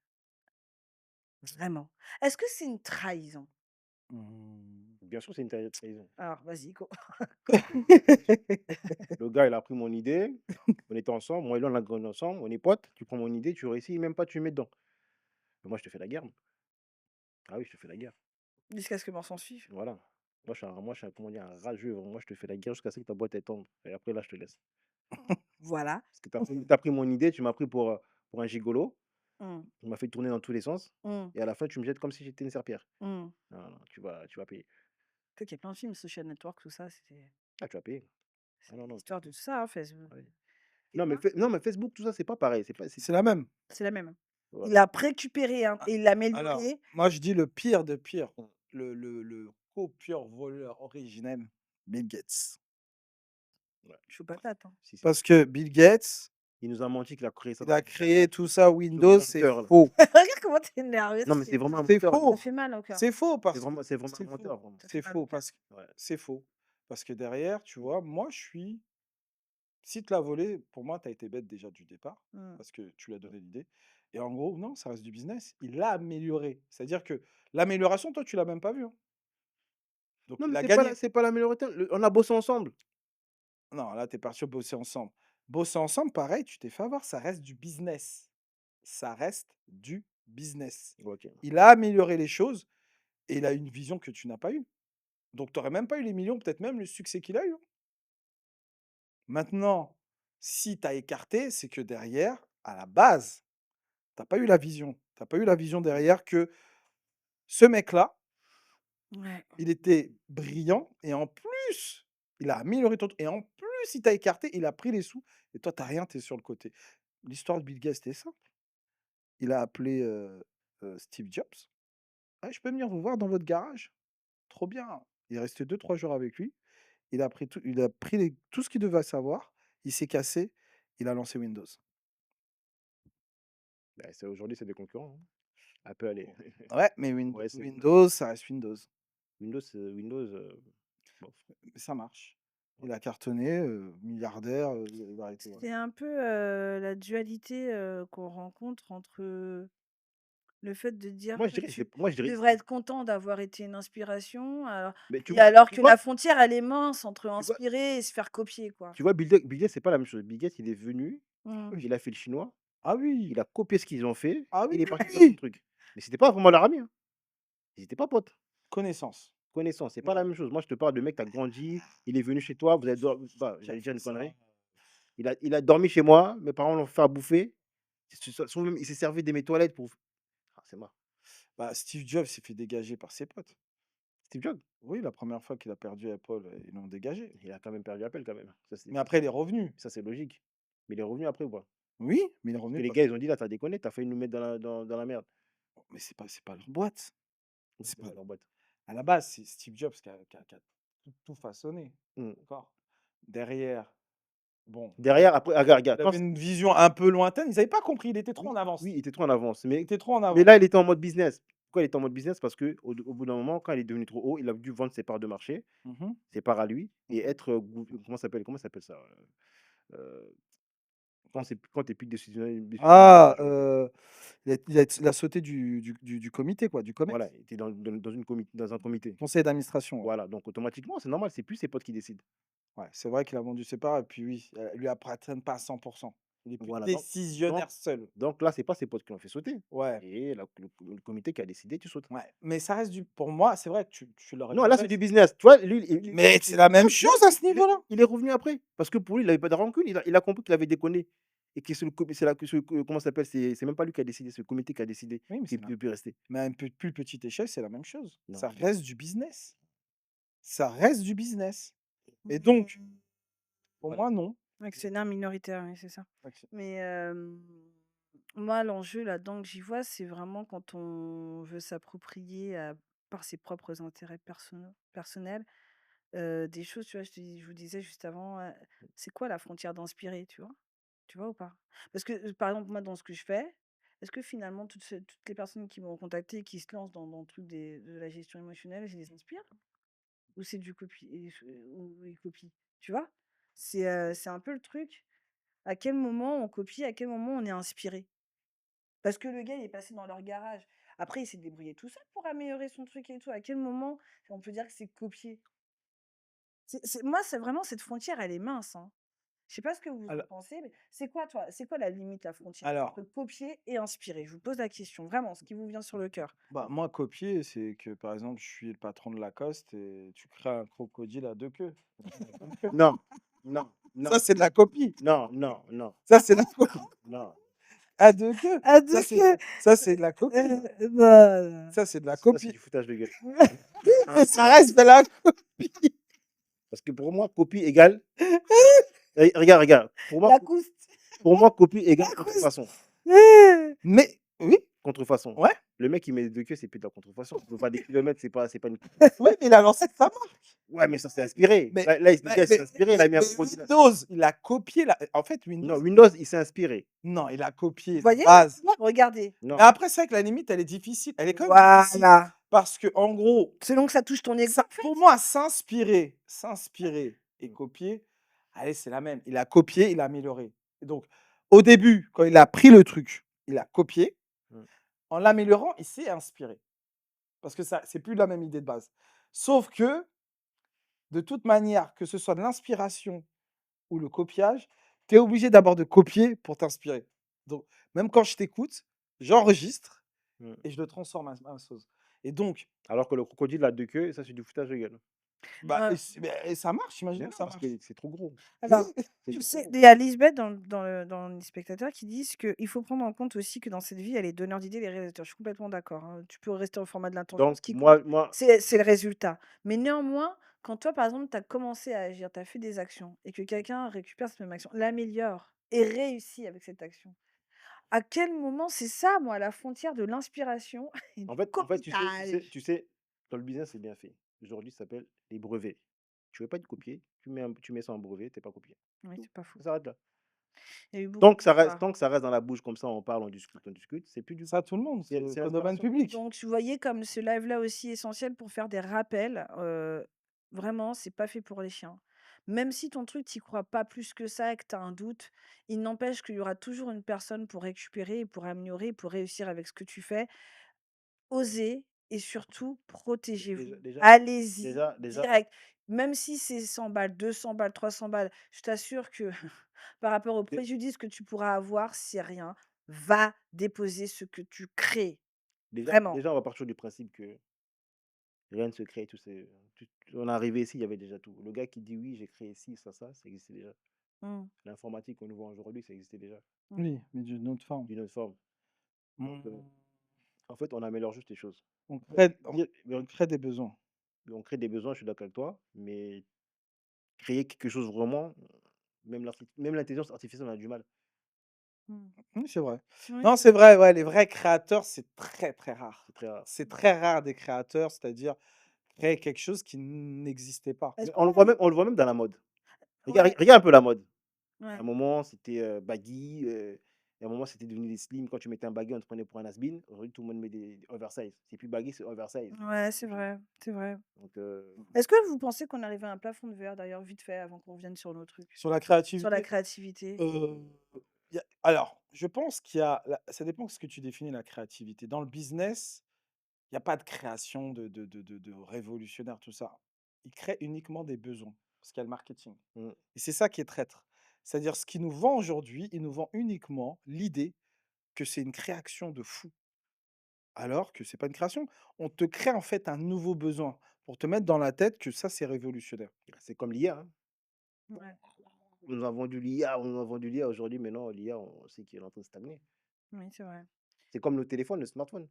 vraiment. Est-ce que c'est une trahison? mmh. Bien sûr, c'est une trahison. Alors vas-y, Le gars, il a pris mon idée, on était ensemble, moi et lui, on a grandi ensemble, on est potes, tu prends mon idée, tu réussis, même pas tu mets dedans. Mais moi, je te fais la guerre. Ah oui, je te fais la guerre. jusqu'à ce que mort s'en suive. Voilà. Moi, je suis comment dire, un rageux. Moi, je te fais la guerre jusqu'à ce que ta boîte elle tombe. Et après, là, je te laisse. Voilà. Parce que tu as pris mon idée, tu m'as pris pour un gigolo, Mmh. tu m'as fait tourner dans tous les sens. Mmh. Et à la fin, tu me jettes comme si j'étais une serpillère. Mmh. Non, non, tu vas payer. Tu sais qu'il y a plein de films, Social Network, tout ça, Ah, tu vas payer. Ah c'est non, non. l'histoire de tout ça, hein, Facebook. Ouais. Et Non, mais, toi? non, mais Facebook, tout ça, c'est pas pareil. C'est pas, C'est la même. C'est la même. Il voilà. a récupéré, hein, A et il l'a alors, amélioré. moi je dis le pire de pire, Mm. le copieur voleur originel, Bill Gates. Ouais. Chou patate, hein. Si, Parce que Bill Gates, il nous a menti qu'il a créé ça il dans a son créé garage. tout ça Ce Windows, c'est menteur, là. faux. Regarde comment tu es énervé, Non, mais c'est vraiment un C'est menteur, lui. ça faux. fait mal au cœur. C'est faux parce C'est vraiment un c'est faux. menteur, vraiment. Ça fait C'est mal au faux cœur. parce que Ouais. c'est faux. Parce que derrière, tu vois, moi je suis si tu l'as volé, pour moi, tu as été bête déjà du départ, Mmh. parce que tu lui as donné l'idée. Et en gros, non, ça reste du business. Il l'a amélioré. C'est-à-dire que l'amélioration, toi, tu l'as même pas vue, hein. Donc Non, il mais a c'est pas gagné. c'est pas la minorité. On a bossé ensemble. Non, là, tu es parti bosser ensemble. Bosser ensemble, pareil, tu t'es fait avoir, ça reste du business. Ça reste du business. Ok. Il a amélioré les choses et il a une vision que tu n'as pas eue. Donc, tu n'aurais même pas eu les millions, peut-être même le succès qu'il a eu, hein. Maintenant, si tu as écarté, c'est que derrière, à la base, tu as pas eu la vision. Tu as pas eu la vision derrière que ce mec-là, Ouais. il était brillant et en plus, il a amélioré ton truc et en plus, il t'a écarté, il a pris les sous et toi, tu as rien, tu es sur le côté. L'histoire de Bill Gates, c'était simple. Il a appelé Steve Jobs. Ah, je peux venir vous voir dans votre garage? Trop bien. Il est resté 2 3 jours avec lui. Il a pris tout ce qu'il devait savoir. Il s'est cassé. Il a lancé Windows. Bah, aujourd'hui, c'est des concurrents, hein. Apple, allez. Ouais, mais Ouais, c'est Windows, ça reste Windows. Windows, bof. Mais ça marche. Il a cartonné, milliardaire, il a arrêté, voilà. C'est un peu, la dualité, qu'on rencontre entre, le fait de dire Moi, je que dirais, tu moi, je dirais, devrais être content d'avoir été une inspiration, mais et alors que la frontière, elle est mince entre tu vois, inspirer et se faire copier, quoi. tu vois, Bill Gates, c'est pas la même chose. Bill Gates, il est venu, Ah Mmh. oui. il a fait le chinois, Ah oui! il a copié ce qu'ils ont fait, Ah oui, il est oui, parti faire son oui! truc. Mais c'était pas vraiment leur ami, hein. Ils étaient pas potes. Connaissance. Connaissance, c'est pas Ouais. la même chose. Moi, je te parle de mec, tu as grandi, il est venu chez toi, vous avez bah, Qui a j'allais dire fait une ça? connerie. Il a dormi chez moi, mes parents l'ont fait à bouffer. Il s'est servi de mes toilettes pour. Ah, c'est mort. Bah, Steve Jobs s'est fait dégager par ses potes. Steve Jobs, Oui, la première fois qu'il a perdu Apple, ils l'ont dégagé. il a quand même perdu Apple quand même. Mais après, il est revenu. Ça, c'est logique. Mais il est revenu après ou pas? Oui, mais il est Parce revenu que les parce gars, ils ont dit: «Là, tu as déconné, tu as failli nous mettre dans la merde». mais c'est pas leur boîte. Oui, C'est c'est pas pas leur boîte. à la base, c'est Steve Jobs qui a tout façonné, Mmh. d'accord? Derrière, bon, Derrière, après, regarde, il avait une vision un peu lointaine, ils avaient pas compris, il était trop en oui, avance. il était trop en avance. Il était trop en Mais avance. là, il était en mode business. Pourquoi il était en mode business? Parce qu'au bout d'un moment, quand il est devenu trop haut, il a dû vendre ses parts de marché, Mmh. ses parts à lui, et Mmh. être, comment ça s'appelle ça? Quand tu es plus décisionnaire du Ah, management. il a sauté du comité quoi, du COMEX, Voilà, il était dans un comité. conseil d'administration, ouais. Voilà, donc automatiquement, c'est normal, c'est plus ses potes qui décident. Ouais, c'est vrai qu'il a vendu ses parts et puis oui, lui appartiennent pas à 100. Il est plus Voilà, donc décisionnaire seul. donc là, c'est pas ses potes qui l'ont fait sauter. Ouais, Et le comité qui a décidé, tu sautes. ouais, mais ça reste du pour moi, c'est vrai que tu l'aurais Non, pu là, c'est du mettre business. Tu vois, lui, mais c'est la même chose à ce il est niveau-là. il est revenu après. Parce que pour lui, il avait pas de rancune. Il a compris qu'il avait déconné. Et que c'est le com c'est la que ce co comment ça s'appelle? C'est même pas lui qui a décidé, c'est le comité qui a décidé Oui, mais qu'il c'est ne la peut plus rester. mais à une plus petite échelle, c'est la même chose. Non. Ça reste du business. Ça reste du business et donc pour Voilà. moi, non. Actionnaire minoritaire, oui, c'est ça. Acti Mais, moi, l'enjeu là-dedans que j'y vois, c'est vraiment quand on veut s'approprier, par ses propres intérêts personnels, des choses, tu vois? Je vous disais juste avant, c'est quoi la frontière d'inspirer, tu vois? Tu vois ou pas? Parce que, par exemple, moi, dans ce que je fais, est-ce que finalement toutes les personnes qui m'ont contacté et qui se lancent dans le truc de la gestion émotionnelle, je les inspire? Ou c'est du copie et ou ils copient? Tu vois? C'est un peu le truc. À quel moment on copie? À quel moment on est inspiré? Parce que le gars, il est passé dans leur garage. Après, il s'est débrouillé tout seul pour améliorer son truc et tout. À quel moment on peut dire que c'est copier? Moi, c'est vraiment cette frontière, elle est mince, hein. Je sais pas ce que vous en Alors, pensez, mais c'est quoi, toi? C'est quoi la limite, la frontière alors, entre copier et inspirer? Je vous pose la question, vraiment, ce qui vous vient sur le cœur. bah, moi, copier, c'est que, par exemple, je suis le patron de Lacoste et tu crées un crocodile à deux queues. Une queue. Non, non, Ça, non, c'est de la copie. non, non, non, Ça, c'est de la copie non. à deux queues. Ah Ça, donc c'est de la copie. non. Ça, c'est de la Ça, c'est copie. du foutage de gueule. Mais ça reste de la copie. Parce que pour moi, copie égale. Regarde, regarde. L'acoustique. Pour moi, copie égale L'acoustique. contrefaçon. Mais, oui, Contrefaçon. ouais. Le mec, il met deux queues, c'est plus de la contrefaçon. On peut pas des kilomètres, c'est pas une. Ouais, mais il a lancé sa marque. Ouais, mais ça, c'est inspiré. Mais, Là, le mais, gars, il s'est mais- inspiré, il a mis un mais crocodile. Windows, il a copié la. En fait, Non, Windows, Windows, il s'est inspiré. non, il a Vous copié la voyez? base. Regardez. Mais Non. après, c'est vrai que la limite, elle est difficile. Elle est quand même difficile Voilà. parce que, en gros, Selon que ça touche ton ego, en fait. pour moi, s'inspirer et Mm. copier, allez, c'est la même. Il a copié, il a amélioré. Et donc, au début, quand il a pris le truc, il a copié. Mm. En l'améliorant, il s'est inspiré. Parce que ça, c'est plus la même idée de base. Sauf que, de toute manière, que ce soit de l'inspiration ou le copiage, tu es obligé d'abord de copier pour t'inspirer. Donc, même quand je t'écoute, j'enregistre Mm. et je le transforme en sauce. Et donc, Alors que le crocodile a deux queues, ça, c'est du foutage de gueule. bah, Ouais. et ça marche, Mais imagine non, que ça parce marche. que c'est trop gros. Alors, C'est tu trop sais, gros. il y a Lisbeth dans les spectateurs qui disent qu'il faut prendre en compte aussi que dans cette vie, il y a les donneurs d'idées, les réalisateurs. Je suis complètement d'accord, hein. Tu peux rester au format de l'intention. Donc, Ce qui compte, moi, c'est le résultat. Mais néanmoins, quand toi, par exemple, tu as commencé à agir, tu as fait des actions et que quelqu'un récupère cette même action, l'améliore et réussit avec cette action, à quel moment, c'est ça, moi, la frontière de l'inspiration et du en fait, copitage? tu sais, dans le business, c'est bien fait. Aujourd'hui, ça s'appelle les brevets. Tu veux pas être copié, tu mets ça en brevet, t'es pas copié. Oui, Tout. c'est pas faux. Ça s'arrête là. Il y a eu beaucoup d'histoires. Tant que ça reste dans la bouche comme ça, on parle, on discute, c'est plus du. Ça, tout le monde, C'est c'est un domaine l'inspiration. public. Donc, vous voyez comme ce live-là aussi essentiel pour faire des rappels, vraiment, c'est pas fait pour les chiens. Même si ton truc, tu crois pas plus que ça et que tu as un doute, il n'empêche qu'il y aura toujours une personne pour récupérer et pour améliorer, pour réussir avec ce que tu fais. Osez et surtout Déjà, protégez-vous. déjà, Allez-y déjà, direct. Même si c'est 100 balles, 200 balles, 300 balles, je t'assure que par rapport au dé- préjudice que tu pourras avoir, c'est rien. Va déposer ce que tu crées. déjà, Vraiment. déjà, on va partir du principe que rien ne se crée, on est arrivé ici, il y avait déjà tout. Le gars qui dit oui, j'ai créé ci, ça existait déjà. Mmh. L'informatique qu'on nous voit aujourd'hui, ça existait déjà, Mmh. Oui, mais d'une autre forme. d'une autre forme. Donc, Mmh. en fait, on améliore juste les choses. On En fait, crée, on, mais on crée des besoins. on crée des besoins, je suis d'accord avec toi, mais créer quelque chose vraiment, même l'intelligence artificielle, on a du mal. Mmh. Oui, c'est vrai. Oui, Non, c'est c'est vrai. vrai, ouais, les vrais créateurs, c'est très, très rare. C'est très rare. C'est très rare des créateurs, c'est-à-dire créer quelque chose qui n'existait pas. Est-ce Mais qu'on arrive on le voit même dans la mode. ouais, Regarde un peu la mode. À ouais. un moment, c'était baggy. À un moment, c'était devenu des slim. Quand tu mettais un baggy, on te prenait pour un has-been. Aujourd'hui, tout le monde met des oversize. C'est plus baggy, c'est oversize. Ouais, c'est vrai, c'est vrai. Donc, Est-ce que vous pensez qu'on arrive à un plafond de verre d'ailleurs, vite fait, avant qu'on revienne sur nos trucs? Sur la Sur la créativité, créativité? euh, alors, je pense qu'il y a, ça dépend de ce que tu définis la créativité. Dans le business, il n'y a pas de création de révolutionnaire, tout ça. Ils créent uniquement des besoins, parce qu'il y a le marketing. mm, Et c'est ça qui est traître. C'est-à-dire, ce qui nous vend aujourd'hui, il nous vend uniquement l'idée que c'est une création de fou, alors que c'est pas une création. On te crée en fait un nouveau besoin pour te mettre dans la tête que ça, c'est révolutionnaire. c'est comme l'IA, hein. Ouais, On nous a vendu l'IA, on nous a vendu l'IA. Aujourd'hui, maintenant, l'IA, on sait qu'il est en train de stagner. oui, c'est vrai. C'est comme le téléphone, le smartphone.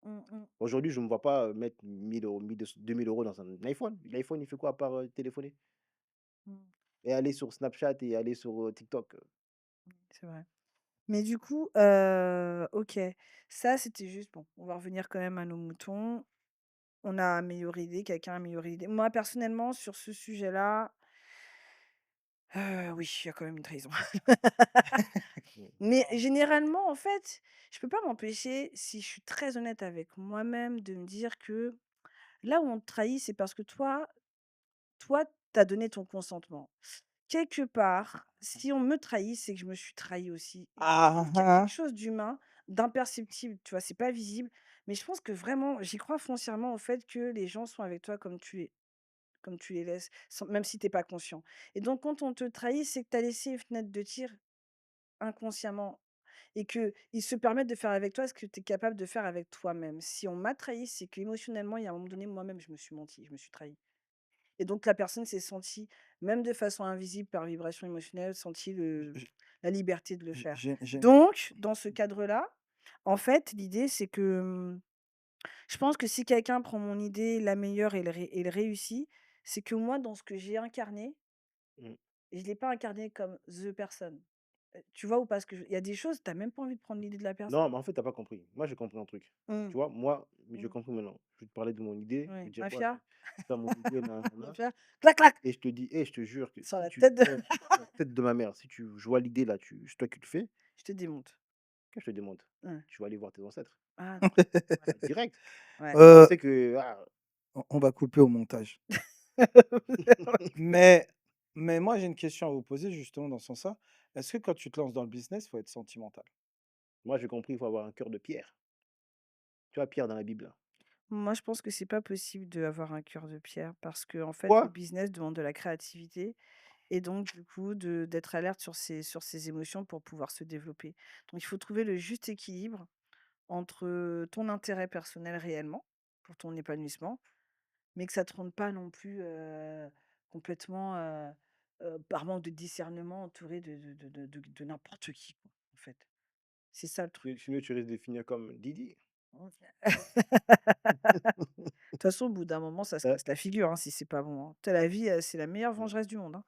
Mmh mh. Aujourd'hui, je ne me vois pas mettre 1000 €, 2000 € dans un iPhone. L'iPhone, il fait quoi à part téléphoner Mmh. et aller sur Snapchat et aller sur TikTok? C'est vrai. Mais du coup, OK, ça c'était juste bon, on va revenir quand même à nos moutons. on a amélioré l'idée, quelqu'un a amélioré l'idée. Moi, personnellement, sur ce sujet-là, oui, il y a quand même une trahison. Mmh. Mais généralement, en fait, je peux pas m'empêcher, si je suis très honnête avec moi-même, de me dire que là où on te trahit, c'est parce que toi, tu as donné ton consentement. Quelque part, si on me trahit, c'est que je me suis trahi aussi. Et je Ah trouve qu'il y a quelque ah. chose d'humain, d'imperceptible, tu vois, c'est pas visible. Mais je pense que vraiment, j'y crois foncièrement au fait que les gens sont avec toi comme tu les laisses, même si t'es pas conscient. Et donc, quand on te trahit, c'est que tu as laissé une fenêtre de tir inconsciemment et qu'ils se permettent de faire avec toi ce que tu es capable de faire avec toi-même. Si on m'a trahi, c'est qu'émotionnellement, il y a un moment donné, moi-même, je me suis menti, je me suis trahi. Et donc la personne s'est sentie, même de façon invisible par vibration émotionnelle, sentie la liberté de le faire. J'ai Donc, dans ce cadre-là, en fait, l'idée, c'est que je pense que si quelqu'un prend mon idée, l'améliore et le réussit, c'est que moi, dans ce que j'ai incarné, Mmh. je ne l'ai pas incarné comme the personne. Tu vois ou pas? Il y a des choses, tu n'as même pas envie de prendre l'idée de la personne. Non, mais en fait, tu as pas compris. Moi, j'ai compris un truc. Mmh, Tu vois, moi, mais j'ai mmh, compris maintenant. Je vais te parler de mon idée. Je vais ouais. te dire quoi? Mafia, C'est ça mon idée, nan, nan, nan. mafia, clac, clac, Et je te dis, je te jure que sur si la tu, tête de la tête de ma mère, si tu je vois l'idée là, c'est toi qui le fais, je te démonte. que je te demande, Ouais. tu vas aller voir tes ancêtres. Ah d'accord. Ouais, Direct. ouais. Je Heu, sais que, ah, on va couper au montage. Mais mais moi, j'ai une question à vous poser justement dans ce sens-là. Est-ce que quand tu te lances dans le business, il faut être sentimental? moi, j'ai compris, il faut avoir un cœur de pierre. Tu vois, Pierre dans la Bible là. Moi, je pense que c'est pas possible d'avoir un cœur de pierre parce que en fait, le Quoi? business demande de la créativité et donc du coup d'être alerte sur ses émotions pour pouvoir se développer. Donc il faut trouver le juste équilibre entre ton intérêt personnel réellement pour ton épanouissement, mais que ça te rende pas non plus complètement par manque de discernement entouré de n'importe qui, quoi, en fait. C'est ça le truc. Sinon, tu risques de finir comme Didi. De toute façon, au bout d'un moment, ça se Ouais. casse la figure, hein, si c'est pas bon, hein. Tu la vie, c'est la meilleure Mmh. vengeresse du monde, hein.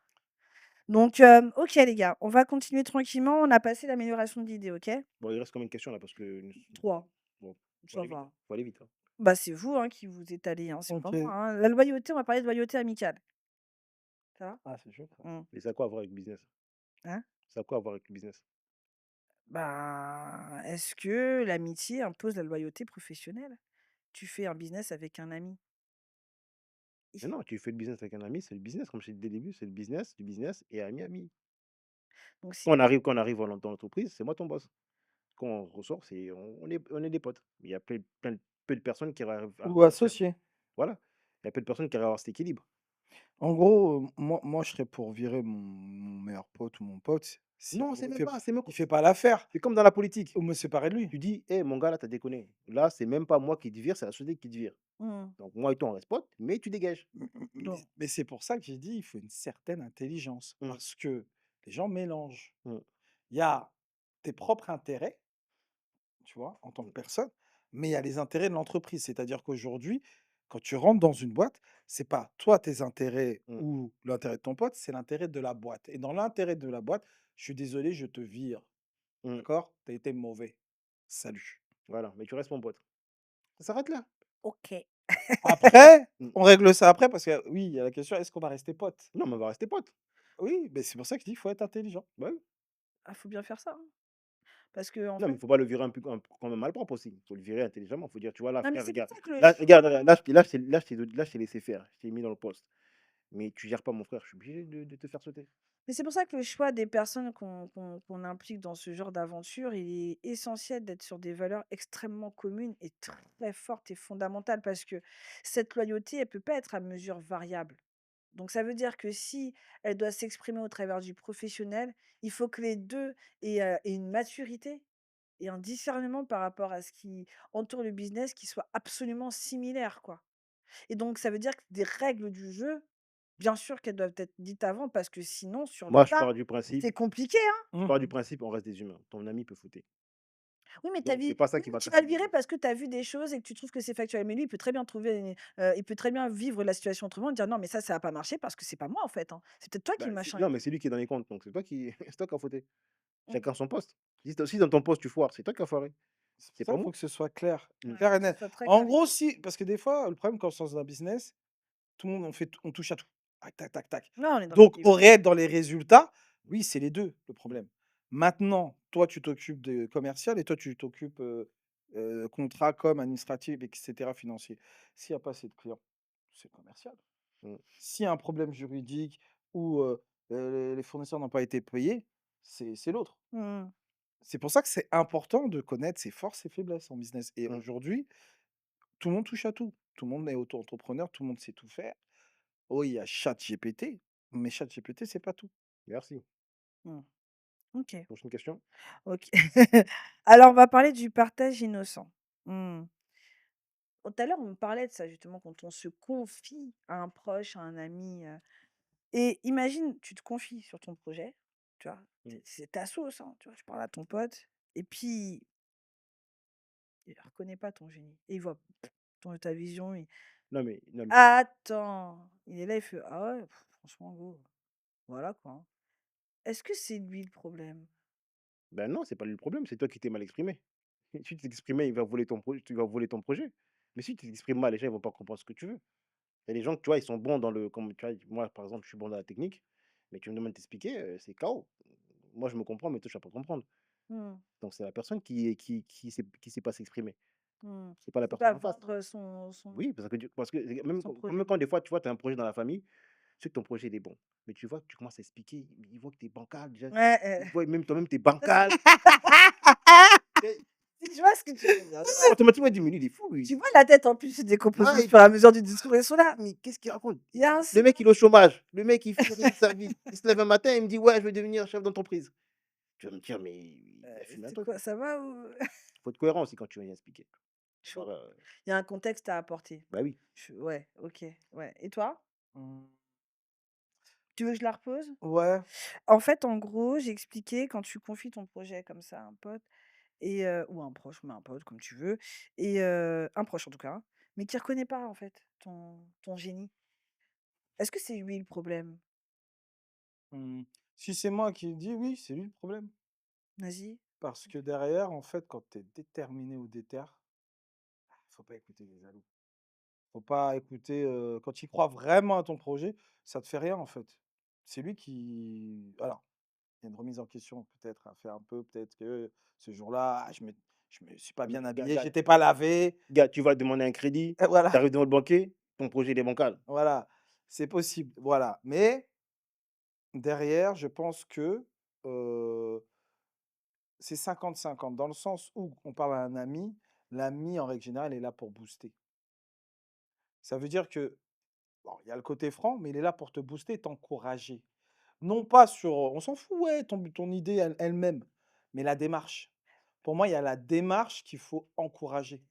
Donc, OK les gars, on va continuer tranquillement. On a passé l'amélioration de l'idée, OK? Bon, il reste combien de questions là? Parce que Trois, bon, faut ça aller vite, va. hein. Faut aller vite, hein. Bah, c'est vous, hein, qui vous étalez, hein, c'est pas moi, OK. hein. La loyauté, on va parler de loyauté amicale. Ça va? Ah, c'est chaud ça. Mmh. Mais ça a quoi à voir avec le business? Hein? Ça a quoi à voir avec le business? Ben, est-ce que l'amitié impose la loyauté professionnelle? Tu fais un business avec un ami. Mais non, tu fais le business avec un ami, c'est le business. Comme je t'ai dit dès le début, c'est le business, du business et ami, ami. Donc si Quand on arrive dans l'entreprise, c'est moi ton boss. Quand on ressort, on est des potes. Il y a peu de personnes qui arrivent à Ou avoir associé. voilà. Il y a peu de personnes qui arrivent à avoir cet équilibre. En gros, moi, je serais pour virer mon meilleur pote ou mon pote si en Non, gros c'est même pas, il fait pas l'affaire c'est comme dans la politique. ou me séparer de lui. Tu dis: «Hey mon gars là, tu as déconné. Là, c'est même pas moi qui te vire, c'est la société qui te vire. mmh, Donc moi et toi, on reste potes, mais tu dégages». non. Mais c'est pour ça que j'ai dit, il faut une certaine intelligence Mmh, parce que les gens mélangent. mmh, Il y a tes propres intérêts, tu vois, en tant que mmh, personne, mais il y a les intérêts de l'entreprise. C'est-à-dire qu'aujourd'hui, quand tu rentres dans une boîte, c'est pas toi tes intérêts mmh, ou l'intérêt de ton pote, c'est l'intérêt de la boîte. Et dans l'intérêt de la boîte, je suis désolé, je te vire. mmh. D'accord? Tu as été mauvais. Salut. Voilà, mais tu restes mon pote. Ça s'arrête là. OK. Après, Mmh. on règle ça après parce que oui, il y a la question, est-ce qu'on va rester potes? Non, mais on va rester potes. Oui, mais c'est pour ça que je dis, il faut être intelligent. Bah oui. Ah, faut bien faire ça, hein, parce qu'en Non, mais fait il faut pas le virer un peu quand même malpropre aussi. Il faut le virer intelligemment. Il faut dire: «Tu vois là non, mais frère, c'est pour regarde, ça que le là choix regarde, là je t'ai laissé faire, je t'ai mis dans le poste, mais tu gères pas mon frère, je suis obligé de te faire sauter». mais c'est pour ça que le choix des personnes qu'on implique dans ce genre d'aventure, il est essentiel d'être sur des valeurs extrêmement communes et très fortes et fondamentales parce que cette loyauté, elle peut pas être à mesure variable. Donc ça veut dire que si elle doit s'exprimer au travers du professionnel, il faut que les 2 aient une maturité et un discernement par rapport à ce qui entoure le business qui soit absolument similaire, quoi. Et donc ça veut dire que des règles du jeu, bien sûr qu'elles doivent être dites avant parce que sinon sur le Moi, je tas, pars du principe c'est compliqué, hein? je pars du Mmh. principe, on reste des humains. Ton ami peut fauter. Oui, mais Donc c'est pas ça oui, qui mais va tu vas casser le le virer business. parce que tu as vu des choses et que tu trouves que c'est factuel. Mais lui, il peut très bien trouver, il peut très bien vivre la situation autrement et dire: «Non, mais ça va pas marcher parce que c'est pas moi, en fait, hein. C'est peut-être toi qui Bah, machin et non, mais tout». c'est lui qui est dans les comptes, donc c'est toi qui c'est toi qui as fauté. Mmh. Chacun son poste. Si dans ton poste tu foires, c'est toi qui as foiré. C'est pour C'est ça pas qu'il faut moi. que ce soit clair, Mmh. clair et Que ce net. soit très En clair et gros, concis. si parce que des fois, le problème quand on se lance dans un business, tout le monde on touche à tout. Tac, tac, tac, tac. Non, on est dans Donc l'équipe. au réel, dans les résultats, oui, c'est les 2 le problème. Maintenant, toi, tu t'occupes de commercial et toi, tu t'occupes, contrat, com, administratif et cetera, financier. S'il y a pas assez de clients, c'est le commercial. Mmh. S'il y a un problème juridique ou, les fournisseurs n'ont pas été payés, c'est l'autre. Mmh. C'est pour ça que c'est important de connaître ses forces et faiblesses en business et Mmh. aujourd'hui, tout le monde touche à tout. Tout le monde est auto-entrepreneur, tout le monde sait tout faire. Oh, il y a ChatGPT, mais ChatGPT, c'est pas tout. Merci. Mmh. OK, Prochaine question? OK. Alors on va parler du partage innocent. Mmh. Tout à l'heure, on parlait de ça justement quand on se confie à un proche, à un ami, et imagine, tu te confies sur ton projet, tu vois? Mmh. C'est ta sauce, hein, tu vois? Tu parles à ton pote et puis il reconnaît pas ton génie et il voit ton ta vision, il: Non mais «Attends!» Il est là, il fait: «Ah ouais, franchement gros, voilà quoi, hein». Est-ce que c'est lui le problème? ben non, c'est pas lui le problème, c'est toi qui t'es mal exprimé. Si tu t'exprimais, il va voler ton projet, tu vas voler ton projet. Mais si tu t'exprimes mal, les gens, ils vont pas comprendre ce que tu veux. Il y a des gens que tu vois, ils sont bons dans le comme tu vois, moi, par exemple, je suis bon dans la technique, mais tu me demandes de t'expliquer, c'est KO. Moi, je me comprends, mais toi, tu vas pas comprendre. Mmh, Donc c'est la personne qui sait pas s'exprimer. mmh. C'est pas la C'est personne pas en face. vendre son Oui, parce que même son même projet. quand des fois, tu vois, tu as un projet dans la famille, tu sais que ton projet, il est bon. Mais tu vois que tu commences à expliquer, ils voient que tu es bancal déjà. Ouais, Ils voient même toi-même, tu es ça c'est bancal. Et si je vois ce que tu veux dire. automatiquement, il dit: «Mais lui, il est fou, lui». Tu vois la tête en plus se décomposer au Ouais, fur et à mesure du discours, ils sont là. mais qu'est-ce qu'il raconte? Il y a un Le mec, il est silence. au chômage. Le mec, il fait rien de sa vie. Il se lève un matin, il me dit: «Ouais, je vais devenir chef d'entreprise». Tu vas me dire: «Mais il a fumé un C'est truc». quoi, ça va ou? Faut être cohérent aussi quand tu viens expliquer. Chaud. Voilà, Il y a un contexte à apporter. bah oui. Ouais, OK, ouais. Et toi? Mmh, Tu veux que je la repose? ouais, En fait, en gros, j'ai expliqué quand tu confies ton projet comme ça à un pote et ou un proche, mais un pote comme tu veux et un proche en tout cas, hein, mais qui reconnaît pas en fait ton génie. Est-ce que c'est lui le problème? mmh, si c'est moi qui le dis, oui, c'est lui le problème. Vas-y. Parce que derrière, en fait, quand tu es déterminé ou déter, faut pas écouter les jaloux. Faut pas écouter, quand il croit vraiment à ton projet, ça te fait rien, en fait. C'est lui qui alors, il y a une remise en question peut-être à faire un peu, peut-être que ce jour-là, ah, je me suis pas Mais bien gars habillé, gars j'étais pas lavé, gars, tu vas demander un crédit, et tu voilà, arrives devant le banquier, ton projet, il est bancal. voilà, c'est possible, voilà. Mais derrière, je pense que, heu, c'est 50-50 dans le sens où on parle à un ami, l'ami, en règle générale, est là pour booster. Ça veut dire que, bon, il y a le côté franc, mais il est là pour te booster, t'encourager. Non pas sur, on s'en fout, ouais, ton idée elle-même, mais la démarche. Pour moi, il y a la démarche qu'il faut encourager,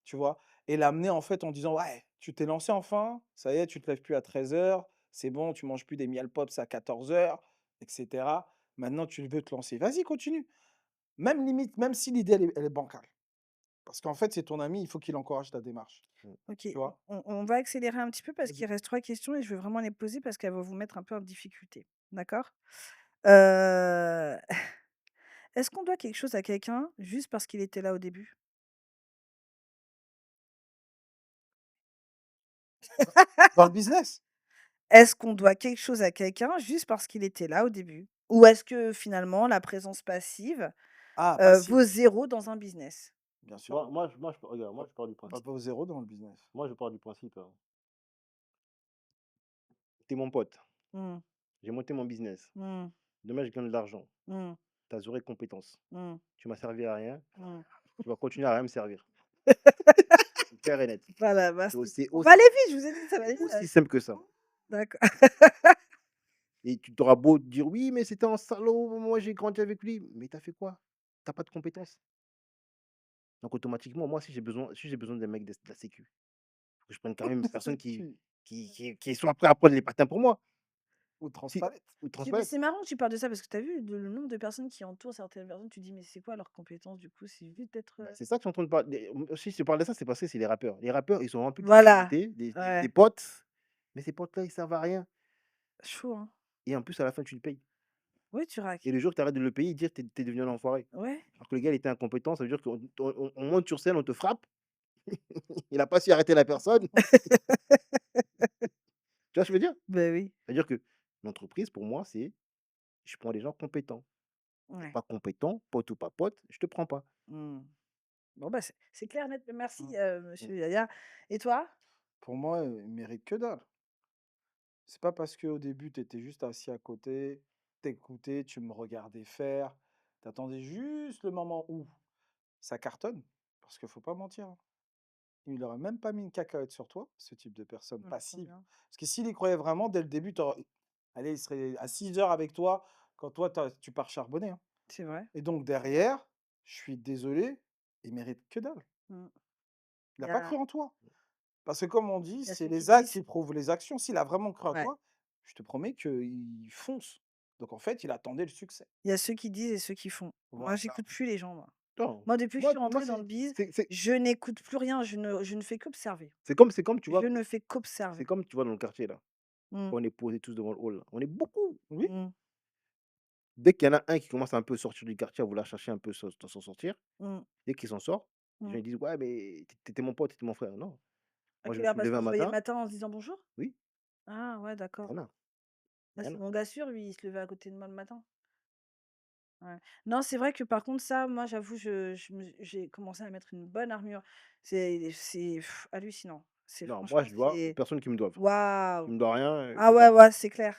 tu vois? Et l'amener en fait en disant: «Ouais, tu t'es lancé enfin, ça y est, tu te lèves plus à 13 heures, c'est bon, tu manges plus des miel pops à 14 heures, et cetera. Maintenant tu veux te lancer. Vas-y, continue». Même limite, même si l'idée elle est bancale. Parce qu'en fait, c'est ton ami, il faut qu'il encourage ta démarche, Mmh. OK, tu vois? on va accélérer un petit peu parce Vas-y. qu'il reste 3 questions et je veux vraiment les poser parce qu'elles vont vous mettre un peu en difficulté. D'accord? Heu, est-ce qu'on doit quelque chose à quelqu'un juste parce qu'il était là au début? Dans le business? Est-ce qu'on doit quelque chose à quelqu'un juste parce qu'il était là au début? Ou est-ce que finalement la présence passive, Ah, passive, vaut 0 dans un business? bien sûr. Moi, regarde, moi, Pas je pars du pas principe. pas au zéro dans le business. Moi, je pars du principe, tu es mon pote, Mmh, j'ai monté mon business. mmh, Demain, je gagne de l'argent. mmh, Tu as 0 compétences. mmh, Tu m'as servi à rien, mmh. tu vas continuer à rien me servir. C'est clair et net. Voilà, C'est basta. aussi On va aussi aller vite, je vous ai dit ça va aller vite, aussi simple que ça. d'accord. Et tu t'auras beau dire: «Oui, mais c'était un salaud, moi j'ai grandi avec lui». Mais tu as fait quoi? Tu as pas de compétences. Donc automatiquement, moi, si j'ai besoin d'un mec de la sécu, faut que je prenne quand même une personne qui Tu qui qui qui soit prêt à prendre les patins pour moi. ou Si transparente. ou Mais transparente. c'est marrant que tu parles de ça parce que tu as vu le nombre de personnes qui entourent certaines personnes, tu dis: «Mais c'est quoi leurs compétences du coup?» C'est juste d'être, Bah, c'est ça que je suis en train de parler. Si je te parle de ça, c'est parce que c'est les rappeurs. Les rappeurs, ils ont un peu de voilà, visibilité, des ouais, potes, mais ces potes-là, ils servent à rien chaud, hein. et en plus, à la fin, tu le payes. Oui, tu Et raques. le jour que tu arrêtes de le payer, dire que tu es devenu un enfoiré. Ouais. Alors que le gars, il était incompétent, ça veut dire qu'on monte sur scène, on te frappe, il a pas su arrêter la personne. Tu vois ce que je veux dire? Bah oui. C'est-à-dire que l'entreprise, pour moi, c'est je prends des gens compétents. Tu Ouais. pas compétent, pote ou pas pote, je te prends pas. Mmh. Bon, bah, c'est clair, net. Merci, Mmh. Mmh. monsieur Yaya. Et toi? Pour moi, il mérite que dalle. C'est pas parce qu'au début, tu étais juste assis à côté, t'écoutais, tu me regardais faire, t'attendais juste le moment où ça cartonne, parce qu'il faut pas mentir, hein. Il aurait même pas mis une cacahuète sur toi, ce type de personne Trop passive. bien. Parce que s'il y croyait vraiment, dès le début, allez, il serait à 6 heures avec toi quand toi, tu pars charbonner, hein. C'est vrai. Et donc derrière, je suis désolé, il mérite que dalle. Mmh. Il Il n'a y pas cru a en toi. Parce que comme on dit, il y a c'est ceux qui les actes disent qui prouvent les actions. S'il a vraiment cru en ouais. toi, je te promets qu'il fonce. Donc en fait, il attendait le succès. Il y a ceux qui disent et ceux qui font. Moi, Voilà. j'écoute plus les gens, moi. Non, Moi, depuis que je suis moi rentrée dans le biz, c'est je n'écoute plus rien, je ne fais qu'observer. c'est comme tu vois, Je ne fais c'est qu'observer. comme tu vois dans le quartier là, Mmh. quand on est posés tous devant le hall là, on est beaucoup. Oui, Mmh. Dès qu'il y en a un qui commence à un peu sortir du quartier, à vouloir chercher un peu s'en sortir, Mmh. dès qu'il s'en sort, les gens Mmh. ils disent: «Ouais, mais tu mon pote, tu mon frère». Non, À moi je quelle me heure? suis Parce levé qu'on un se voyait le matin, matin en se disant bonjour? oui, Ah ouais, il y d'accord. en a, Là, il y en c'est a. mon gars sûr, lui, il se levait à côté de moi le matin. Ouais. Non, c'est vrai que par contre ça, moi j'avoue, j'ai commencé à mettre une bonne armure. C'est hallucinant. C'est Non, moi franchement, je dois aux c'est personnes qui me doivent. Tu waouh! me dois rien, Ah c'est ouais, bon. ouais, c'est clair.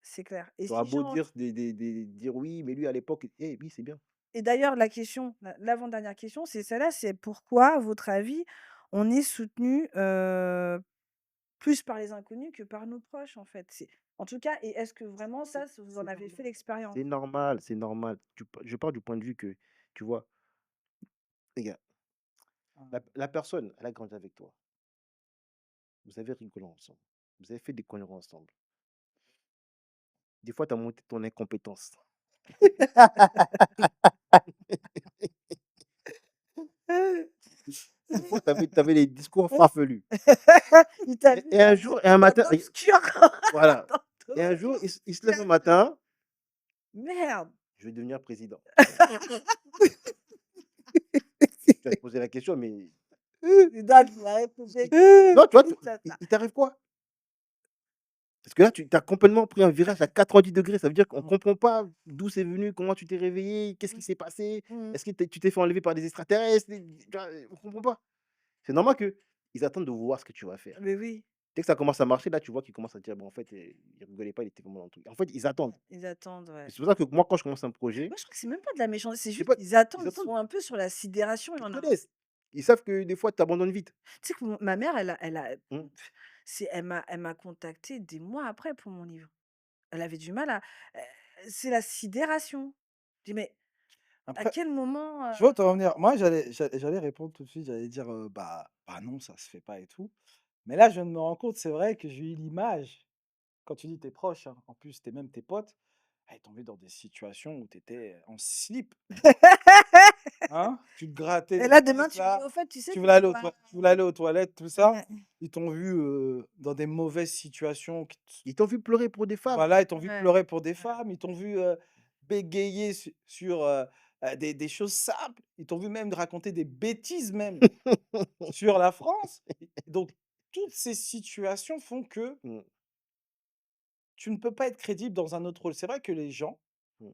C'est clair. Et Tu auras si beau j'en dire dire: «Oui, mais lui à l'époque» eh oui, c'est bien. et d'ailleurs la question, l'avant-dernière question, c'est celle-là, c'est pourquoi, à votre avis, on est soutenu, plus par les inconnus que par nos proches, en fait? C'est en tout cas et est-ce que vraiment C'est ça, vous en c'est avez normal. fait l'expérience? C'est normal, c'est normal. Je pars du point de vue que, tu vois, regarde, la personne, elle a grandi avec toi. Vous avez rigolé ensemble. Vous avez fait des conneries ensemble. Des fois, tu as monté ton incompétence. Des fois, tu avais les discours farfelus. Il t'a vu Et un jour et un dans matin l'obscur voilà. dans Et un ton jour, il se lève un matin: merde! «Je vais devenir président». Tu vas te poser la question, mais C'est dingue, il a répondu non, tu vois, vite ça il t'arrive quoi? Parce que là, tu as complètement pris un virage à 90 degrés. Ça veut dire qu'on Mmh. comprend pas d'où c'est venu, comment tu t'es réveillé, qu'est-ce qui Mmh. s'est passé? Mmh. Est-ce que tu t'es fait enlever par des extraterrestres? Tu vois, on comprend pas. C'est normal qu'ils attendent de voir ce que tu vas faire. Mais oui, Dès que ça commence à marcher, là, tu vois qu'ils commencent à dire: «Bon, en fait, il rigolait pas, il était vraiment dans le truc». En fait, ils attendent. ils attendent, ouais. Et c'est pour ça que moi, quand je commence un projet, Moi, je trouve que c'est même pas de la méchanceté, c'est c'est juste pas qu'ils attendent, ils ils attendent, sont un peu sur la sidération, il y ils te en a un. connaissent. Ils savent que des fois, tu abandonnes vite. Tu sais que ma mère, elle a Mmh. elle m'a contactée des mois après pour mon livre. Elle avait du mal à c'est la sidération. Je dis: «Mais à Après, quel moment, je vois où tu vas en venir. Moi, j'allais répondre tout de suite, j'allais dire bah non, ça se fait pas et tout. Mais là, je viens de me rendre compte, c'est vrai que j'ai eu l'image, quand tu dis tes proches, hein, en plus, t'es même tes potes, ils tombé dans des situations où tu étais en slip, hein, tu te grattais et les là, demain, fesses tu me dis: là, «Au fait, tu sais tu que» voulais aller tu voulais aller aux toilettes, tout ça. ouais, Ils t'ont vu dans des mauvaises situations, Ils t'ont vu pleurer pour des femmes. voilà, ils t'ont vu ouais, pleurer pour des ouais. femmes, ils t'ont vu, bégayer sur, des choses simples. Ils t'ont vu même raconter des bêtises même sur la France. Donc toutes ces situations font que Mmh, tu ne peux pas être crédible dans un autre rôle. C'est vrai que les gens mmh,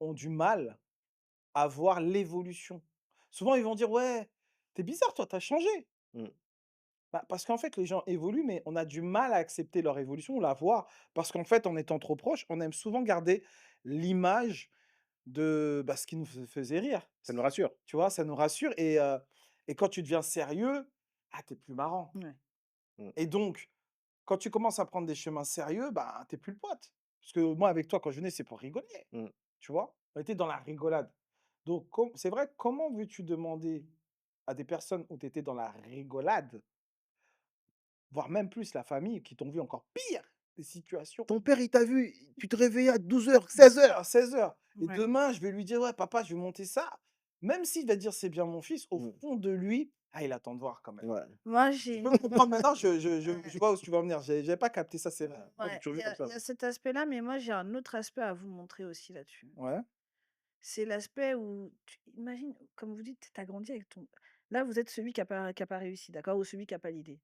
ont du mal à voir l'évolution. Souvent, ils vont dire: «Ouais, tu bizarre toi, t'as changé». mmh. Bah, parce qu'en fait, les gens évoluent, mais on a du mal à accepter leur évolution ou la voir. Parce qu'en fait, en étant trop proche, on aime souvent garder l'image de, bah, ce qui nous faisait rire. Ça nous rassure. Tu vois? Ça nous rassure et quand tu deviens sérieux, ah, tu plus marrant Ouais. Mmh, et donc quand tu commences à prendre des chemins sérieux, bah, tu plus le pote. Parce que moi, avec toi, quand je venais, c'est pour rigoler, mmh. tu vois? On était dans la rigolade. Donc c'est vrai, comment veux-tu demander à des personnes où tu étais dans la rigolade, voire même plus la famille, qui t'ont vu encore pire, des situations Ton père, il t'a vu, tu te réveillais à 12 heures, 16 12 heures. heures, 16 heures et Ouais. demain, je vais lui dire: «Ouais, papa, je vais monter ça». Même s'il va dire: «C'est bien mon fils», au Mmh. fond de lui, ah, il attend de voir quand même. Ouais. Moi, Je j'ai peux comprendre maintenant, je ouais, vois où tu veux en venir. J'avais pas capté ça, c'est vrai. Moi, j'ai ouais, toujours vu comme il ça. y a cet aspect-là, mais moi, j'ai un autre aspect à vous montrer aussi là-dessus. Ouais, C'est l'aspect où tu imagines, comme vous dites, tu as grandi avec ton là, vous êtes celui qui a pas réussi, d'accord? Ou celui qui a pas l'idée.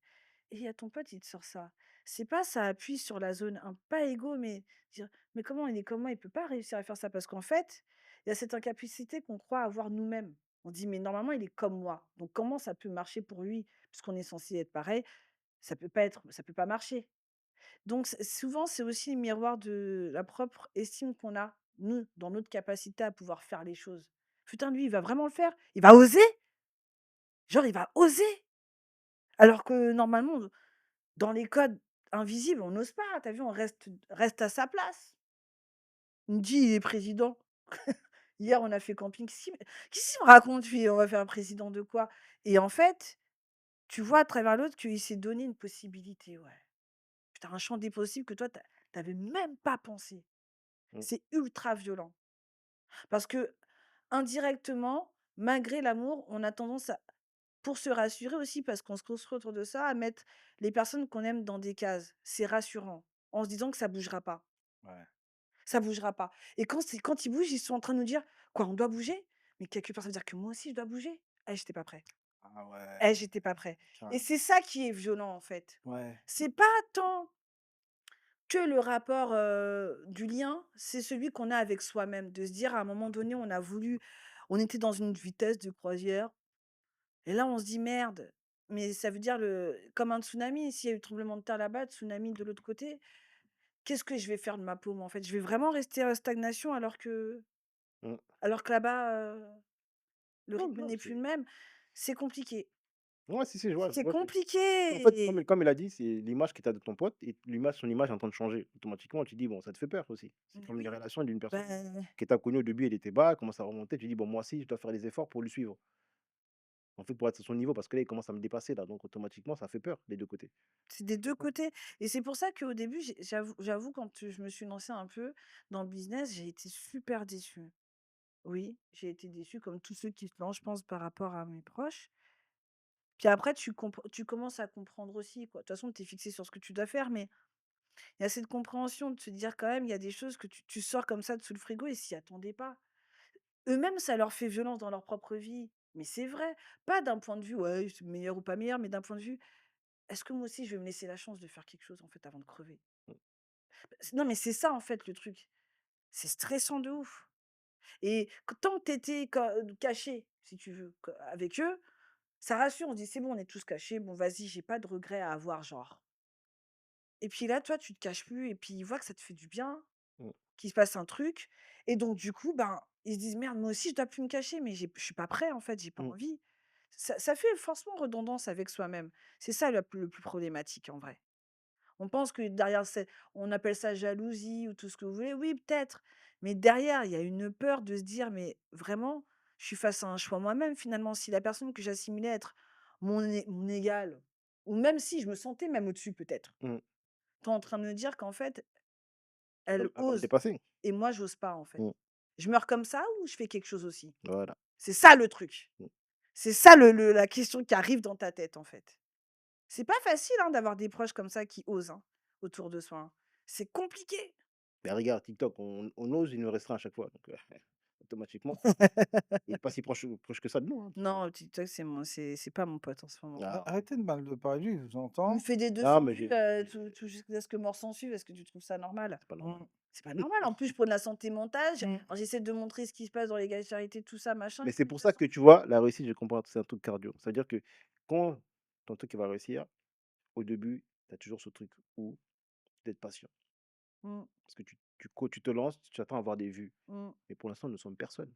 Et il y a ton pote, il te sort ça. C'est pas ça appuie sur la zone, pas égo, mais dire: «Mais comment il peut pas réussir à faire ça?» parce qu'en fait, il y a cette incapacité qu'on croit avoir nous-mêmes. On dit: «Mais normalement, il est comme moi, donc comment ça peut marcher pour lui? Puisqu'on est censé être pareil, ça peut pas marcher». Donc souvent, c'est aussi le miroir de la propre estime qu'on a, nous, dans notre capacité à pouvoir faire les choses. Putain, lui, il va vraiment le faire? Il va oser? Genre, il va oser? Alors que normalement, dans les codes invisibles, on n'ose pas. Tu as vu, on reste à sa place. Il me dit: «Il est président». Hier, on a fait camping. Qu'est-ce qu'il me raconte lui? On va faire un président de quoi? Et en fait, tu vois à travers l'autre qu'il s'est donné une possibilité, ouais. Putain, un champ des possibles que toi, tu même pas pensé. Mmh. C'est ultra violent. Parce que indirectement, malgré l'amour, on a tendance à pour se rassurer aussi, parce qu'on se construit autour de ça, à mettre les personnes qu'on aime dans des cases. C'est rassurant, en se disant que ça bougera pas. ouais. Ça bougera pas. Et quand ils bougent, ils sont en train de nous dire: «Quoi, on doit bouger?» Mais quelque part, ça veut dire que moi aussi je dois bouger. Eh, j'étais pas prêt. Ah ouais, Eh, j'étais pas prêt. Et carrément. c'est ça qui est violent, en fait. Ouais. C'est pas tant que le rapport, du lien, c'est celui qu'on a avec soi-même. De se dire à un moment donné, on était dans une vitesse de croisière et là on se dit: «Merde», mais ça veut dire comme un tsunami, s'il y a eu tremblement de terre là-bas, tsunami de l'autre côté, qu'est-ce que je vais faire de ma paume, en fait? Je vais vraiment rester en stagnation Mmh. alors que là-bas, le Non, rythme non, n'est plus c'est le même. C'est compliqué. ouais, si, si, C'est je vois, en fait, compliqué! comme il a dit, c'est l'image que tu as de ton pote et son image est en train de changer. Automatiquement, tu dis: «Bon, ça te fait peur aussi». C'est Mais comme les oui, relations d'une personne ben, que tu as connue au début, elle était bas, elle commence à remonter, tu dis: «Bon, moi aussi, je dois faire des efforts pour lui suivre». En fait, pour être à son niveau parce que là, il commence à me dépasser là, donc automatiquement, ça fait peur des 2 côtés. c'est des 2 côtés et c'est pour ça qu'au début, j'avoue quand, je me suis lancée un peu dans le business, j'ai été super déçue. Oui, j'ai été déçue comme tous ceux qui se lancent, je pense, par rapport à mes proches. Puis après, tu commences à comprendre aussi, quoi. De toute façon, tu es fixé sur ce que tu dois faire, mais il y a cette compréhension de se dire quand même, il y a des choses que tu sors comme ça de sous le frigo et s'y attendaient pas. Eux-mêmes, ça leur fait violence dans leur propre vie. Mais c'est vrai. Pas d'un point de vue, ouais, c'est meilleur ou pas meilleur, mais d'un point de vue, est-ce que moi aussi, je vais me laisser la chance de faire quelque chose, en fait, avant de crever? Mmh. Non, mais c'est ça, en fait, le truc. C'est stressant de ouf. Et tant que tu étais caché, si tu veux, avec eux, ça rassure. On se dit, c'est bon, on est tous cachés. Bon, vas-y, j'ai pas de regrets à avoir, genre. Et puis là, toi, tu te caches plus et puis ils voient que ça te fait du bien, Mmh. qu'il se passe un truc. Et donc, du coup, ben, ils se disent, merde, moi aussi, je dois plus me cacher, mais je suis pas prêt, en fait, j'ai pas Mmh. envie. Ça fait forcément redondance avec soi-même. C'est ça le plus problématique, en vrai. On pense que derrière, on appelle ça jalousie ou tout ce que vous voulez. Oui, peut-être. Mais derrière, il y a une peur de se dire, mais vraiment, je suis face à un choix moi-même, finalement. Si la personne que j'assimilais être mon égal, ou même si je me sentais même au-dessus, peut-être, Mmh. tu es en train de me dire qu'en fait, Elle elle va me ose dépasser. et moi, j'ose pas, en fait. Mmh. Je meurs comme ça ou je fais quelque chose aussi? Voilà. C'est ça le truc. Mmh. C'est ça la question qui arrive dans ta tête, en fait. C'est pas facile hein, d'avoir des proches comme ça qui osent hein, autour de soi, hein. C'est compliqué. Mais regarde TikTok, on ose, il nous restreint à chaque fois, donc automatiquement, il est pas si proche que ça de nous, hein, Non, TikTok, c'est pas mon pote en ce moment. ah, Arrêtez de mal de parler de lui, je vous Il me entends. fait des non, 200 mais vues tout jusqu'à ce que mort s'en suive. Est-ce que tu trouves ça normal? c'est pas normal. Mmh, C'est pas normal. En plus, je prône la santé mentale. mmh. Alors, j'essaie de montrer ce qui se passe dans les gars de charité, tout ça, machin. Mais Il c'est fait pour ça 200 que tu vois, la réussite, je comprends, c'est un truc cardio. C'est-à-dire que quand ton truc il va réussir, au début, tu as toujours ce truc où d'être patient. Mmh, Parce que tu te lances, tu attends à avoir des vues. mmh. Mais pour l'instant, nous sommes personne.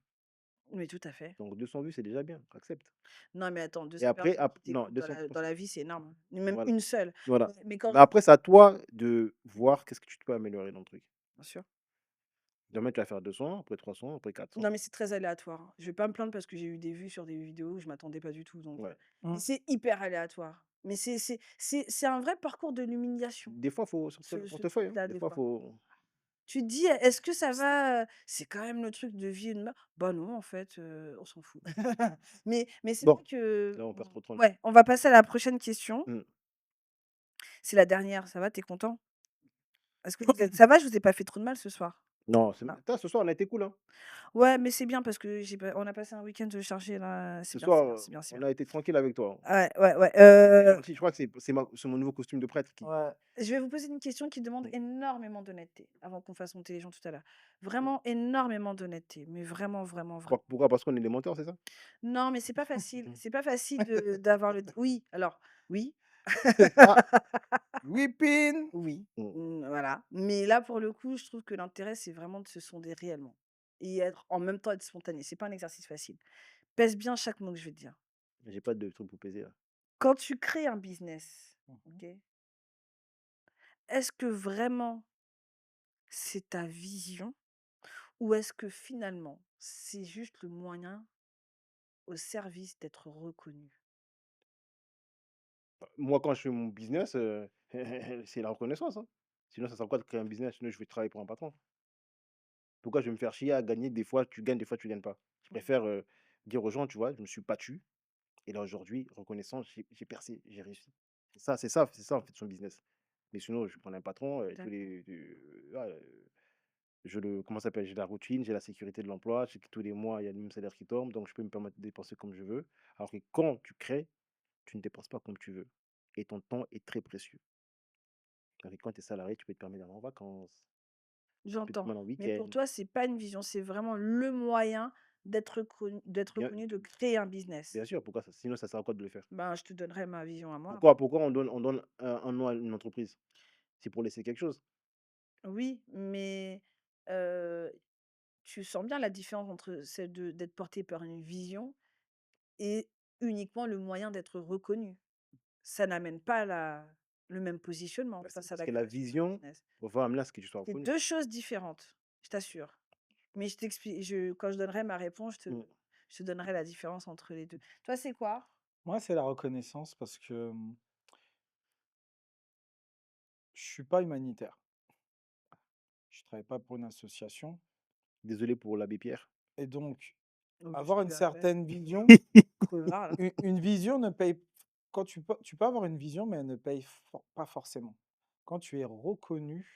Mais tout à fait. Donc 200 vues, c'est déjà bien, accepte. Non, mais attends, Et 200 après, personnes qui non, t'écoutent 200 dans la vie, c'est énorme, hein. Même voilà, une seule. voilà. Mais quand Mais après, c'est à toi de voir qu'est-ce que tu peux améliorer dans le truc. bien sûr. Demain, tu vas faire 200, après 300, après 400. Non, mais c'est très aléatoire, hein. Je vais pas me plaindre parce que j'ai eu des vues sur des vidéos où je m'attendais pas du tout, donc Ouais. mais Mmh. c'est hyper aléatoire. Mais c'est un vrai parcours de l'humiliation, Des fois, il faut sur ce le portefeuille, hein. truc-là, Des des fois, fois. faut. Tu te dis: «Est-ce que ça va, c'est quand même le truc de vie et de mort». Bah non, en fait, on s'en fout. Mais c'est Bon, vrai que, là, on perd trop de temps. ouais, on va passer à la prochaine question. Mmh. C'est la dernière, ça va, tu es content? Est-ce que vous êtes ça va, je vous ai pas fait trop de mal ce soir? Non, Ah. ce soir, on a été cool, hein. Ouais, mais c'est bien parce que j'ai pas on a passé un week-end, chargé là, c'est Ce bien, c'est soir, bien, c'est bien, c'est on bien. a été tranquille avec toi, hein. Ouais, ouais, ouais, Tu gentil, je crois que c'est mon nouveau costume de prêtre qui Ouais. je vais vous poser une question qui demande mmh, énormément d'honnêteté, avant qu'on fasse monter les gens tout à l'heure. mmh. Vraiment énormément d'honnêteté, mais vraiment, vraiment, vraiment. Pourquoi? Parce qu'on est des menteurs, c'est ça? Non, mais Mmh. c'est pas facile de d'avoir le oui, alors, oui. Ah! Whipping! Oui, Mmh. voilà. Mais là, pour le coup, je trouve que l'intérêt, c'est vraiment de se sonder réellement et être en même temps être spontané. C'est pas un exercice facile. Pèse bien chaque mot que je vais te dire. J'ai pas de truc pour peser, là. Quand tu crées un business, Mmh. OK, est-ce que vraiment c'est ta vision ou est-ce que finalement, c'est juste le moyen au service d'être reconnu? Moi, quand je fais mon business, c'est la reconnaissance, hein. Sinon, ça sert à quoi de créer un business? Sinon, je vais travailler pour un patron. Pourquoi je vais me faire chier à gagner? Des fois, tu gagnes, des fois, tu gagnes pas. Je préfère, dire aux gens: «Tu vois, je me suis battu et là, aujourd'hui, reconnaissant, j'ai percé, j'ai réussi». C'est ça, en fait, son business. Mais sinon, je prends un patron, tous D'accord. les voilà, comment ça s'appelle? J'ai la routine, j'ai la sécurité de l'emploi, je sais que tous les mois, il y a le même salaire qui tombe, donc je peux me permettre de dépenser comme je veux. Alors que quand tu crées, tu ne dépenses pas comme tu veux et ton temps est très précieux. Alors que quand tu es salarié, tu peux te permettre d'aller en vacances, tu peux te J'entends. permettre en Mais pour week-end. toi, c'est pas une vision, c'est vraiment le moyen d'être Bien reconnu, de créer un business. bien sûr, pourquoi ça sinon ça sert à quoi de le faire? Ben, je te donnerai ma vision à moi. Pourquoi on donne un nom à une entreprise? C'est pour laisser quelque chose. Oui, mais heu, tu sens bien la différence entre celle de d'être porté par une vision et uniquement le moyen d'être reconnu. Ça n'amène pas le même positionnement Bah, si, face à parce la que la création d'un vision business. va amener à ce que tu sois C'est reconnu. 2 choses différentes, je t'assure. Mais je t'explique quand je donnerai ma réponse, Mmh. je te donnerai la différence entre les 2. Toi, c'est quoi? Moi, c'est la reconnaissance parce que, je suis pas humanitaire. Je travaille pas pour une association Désolé pour l'abbé Pierre. et donc Oh, bah, avoir tu une lui as fait. certaine vision, Crevard, là. une vision ne paye quand tu peux avoir une vision, mais elle ne paye pas forcément. Quand tu es reconnu,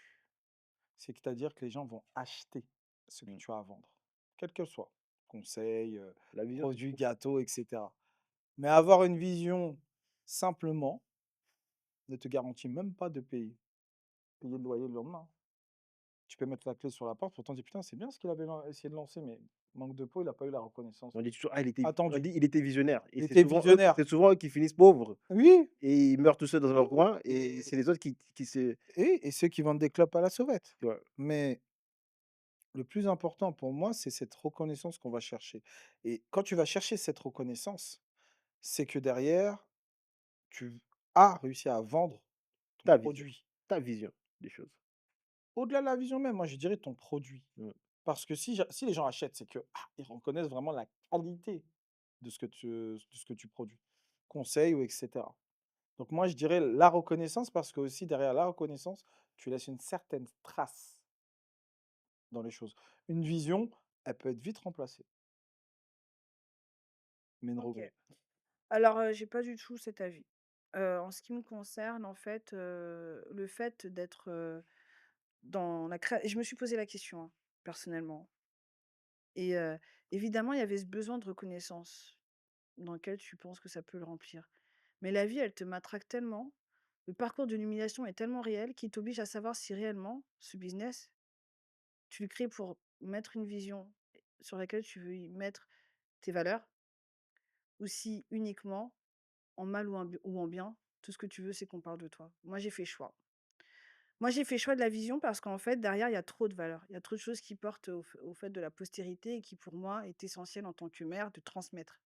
c'est-à-dire que les gens vont acheter ce que Mmh. tu as à vendre, quel que soit, conseil, La vision, c'est produits, tout. gâteaux et cetera. Mais avoir une vision simplement ne te garantit même pas de payer le loyer le lendemain. Tu peux mettre la clé sur la porte, pourtant tu dis: «Putain, c'est bien ce qu'il avait essayé de lancer», mais manque de peau, il a pas eu la reconnaissance On dit toujours: «Ah, on attendue. dit: «Il était visionnaire» et Il était visionnaire. c'est souvent eux qui finissent pauvres Oui, et ils meurent tout seuls dans leur coin et c'est les autres qui se et ceux qui vendent des clopes à la sauvette. tu vois? Mais le plus important pour moi, c'est cette reconnaissance qu'on va chercher et quand tu vas chercher cette reconnaissance, c'est que derrière, tu as réussi à vendre ton Ta vision, produit. ta vision des choses. Au-delà de la vision même, moi je dirais ton produit. Mmh. Parce que si les gens achètent, c'est que, ils reconnaissent vraiment la qualité de ce que tu produis. Conseil ou et cetera. Donc moi, je dirais la reconnaissance parce que aussi derrière la reconnaissance, tu laisses une certaine trace dans les choses. Une vision, elle peut être vite remplacée, mais une OK. regret. Alors, j'ai pas du tout cet avis. En ce qui me concerne, en fait, le fait d'être, dans la créa je me suis posé la question, hein, personnellement et évidemment, il y avait ce besoin de reconnaissance dans lequel tu penses que ça peut le remplir. Mais la vie, elle te matraque tellement, le parcours de l'humiliation est tellement réel qu'il t'oblige à savoir si réellement ce business, tu le crées pour mettre une vision sur laquelle tu veux y mettre tes valeurs ou si uniquement, en mal ou en bien, tout ce que tu veux, c'est qu'on parle de toi. Moi, j'ai fait choix. Moi, j'ai fait choix de la vision parce qu'en fait, derrière, il y a trop de valeurs. Il y a trop de choses qui portent au fait de la postérité et qui, pour moi, est essentiel en tant que mère de transmettre.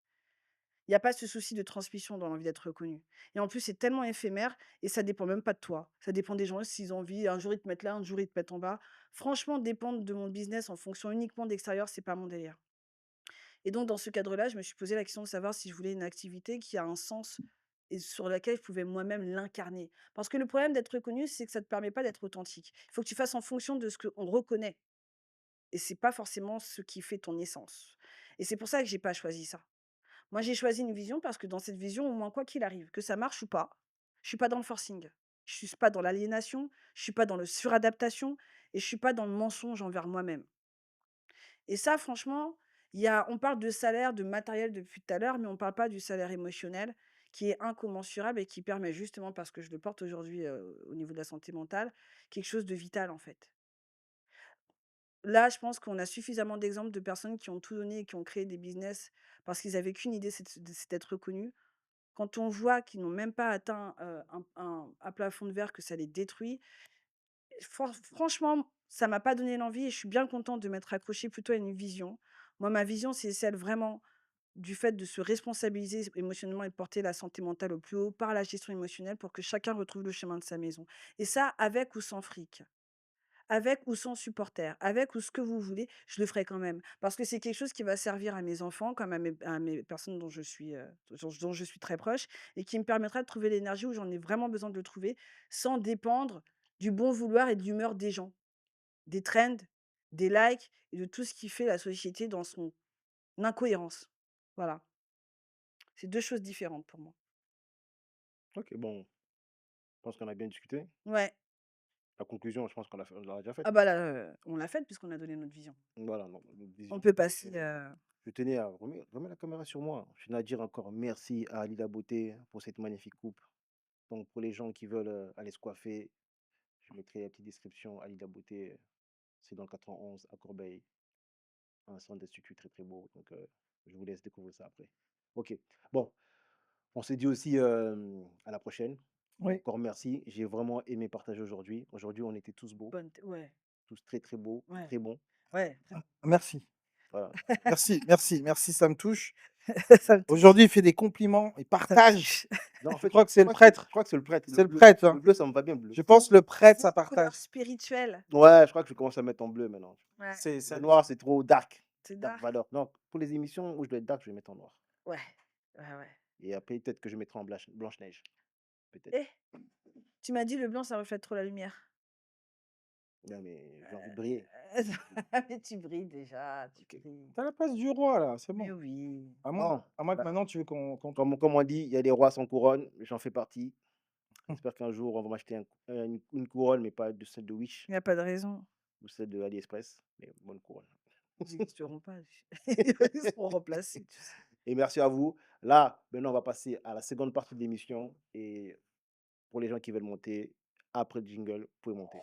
Il y a pas ce souci de transmission dans l'envie d'être reconnu et en plus, c'est tellement éphémère et ça dépend même pas de toi. Ça dépend des gens, s'ils ont envie, un jour ils te mettent là, un jour ils te mettent en bas. Franchement, dépendre de mon business en fonction uniquement d'extérieur, c'est pas mon délire et donc dans ce cadre-là, je me suis posé la question de savoir si je voulais une activité qui a un sens et sur laquelle je pouvais moi-même l'incarner. Parce que le problème d'être reconnu, c'est que ça ne te permet pas d'être authentique. Il faut que tu fasses en fonction de ce qu'on reconnaît et c'est pas forcément ce qui fait ton essence et c'est pour ça que j'ai pas choisi ça. Moi, j'ai choisi une vision parce que dans cette vision, au moins quoi qu'il arrive, que ça marche ou pas, je suis pas dans le forcing. Je suis pas dans l'aliénation, je suis pas dans le suradaptation et je suis pas dans le mensonge envers moi-même. Et ça, franchement, on parle de salaire, de matériel depuis tout à l'heure, mais on parle pas du salaire émotionnel qui est incommensurable et qui permet justement, parce que je le porte aujourd'hui au niveau de la santé mentale, quelque chose de vital en fait. Là, je pense qu'on a suffisamment d'exemples de personnes qui ont tout donné et qui ont créé des business parce qu'ils avaient qu'une idée, c'est d'être reconnus. Quand on voit qu'ils n'ont même pas atteint, un plafond de verre, que ça les détruit, franchement, ça m'a pas donné l'envie et je suis bien contente de m'être accrochée plutôt à une vision. Moi, ma vision, c'est celle vraiment du fait de se responsabiliser émotionnellement et de porter la santé mentale au plus haut par la gestion émotionnelle pour que chacun retrouve le chemin de sa maison et ça, avec ou sans fric. Avec ou sans supporter, avec ou ce que vous voulez, je le ferai quand même. Parce que c'est quelque chose qui va servir à mes enfants, comme à mes personnes dont je suis très proche, et qui me permettra de trouver l'énergie où j'en ai vraiment besoin de le trouver, sans dépendre du bon vouloir et de l'humeur des gens, des trends, des likes et de tout ce qui fait la société dans son incohérence. Voilà, c'est 2 choses différentes pour moi. OK, bon, je pense qu'on a bien discuté. Ouais. La conclusion, je pense qu'on l'a déjà faite. Ah bah là, on l'a fait puisqu'on a donné notre vision. Voilà, donc notre On vision. peut passer, Je tenais à remettre la caméra sur moi. Je tenais à dire encore merci à Ali Beauté pour cette magnifique coupe. Donc, pour les gens qui veulent aller se coiffer, je mettrai la petite description. Ali Beauté, c'est dans le 91 à Corbeil, un centre d'institut très très beau. Donc, je vous laisse découvrir ça après. Ok. Bon, on s'est dit aussi à la prochaine. Oui. Encore merci. J'ai vraiment aimé partager aujourd'hui. Aujourd'hui, on était tous beaux, ouais, tous très très beaux, ouais, très bons. ouais, Merci. Voilà. Merci, merci, merci, ça me touche. ça me touche. Aujourd'hui, il fait des compliments, il Ça me partage. touche. Non, en Je fait, crois que c'est je le crois que prêtre. je crois que c'est le prêtre. C'est le prêtre, Le hein. bleu, ça me va bien, bleu. Je pense le prêtre, ça Couleur partage. spirituelle. Ouais, je crois que je commence à mettre en bleu maintenant. Ouais, C'est Le ça. noir, c'est trop dark. c'est Dark dark. valeur. Non, pour les émissions où je dois être dark, je vais mettre en noir. Ouais, ouais, ouais. Et après, peut-être que je mettrai en Blanche-Neige. Peut-être. Eh, tu m'as dit le blanc, ça reflète trop la lumière. Non, mais j'ai envie de briller. Mais tu brilles déjà, tu Ok. brilles. T'as la place du roi, là, c'est Mais bon. oui. Bon, À moins que bah, maintenant tu veux qu'on comme on dit, il y a des rois sans couronne. J'en fais partie. J'espère qu'un jour, on va m'acheter une couronne, mais pas de celle de Wish Il n'y a pas de raison. ou celle de AliExpress. Mais bonne couronne. Ils n'existeront pas. Ils seront remplacés, tu sais. Et merci à vous. Là, maintenant, on va passer à la seconde partie de l'émission. Et pour les gens qui veulent monter, après le jingle, vous pouvez monter.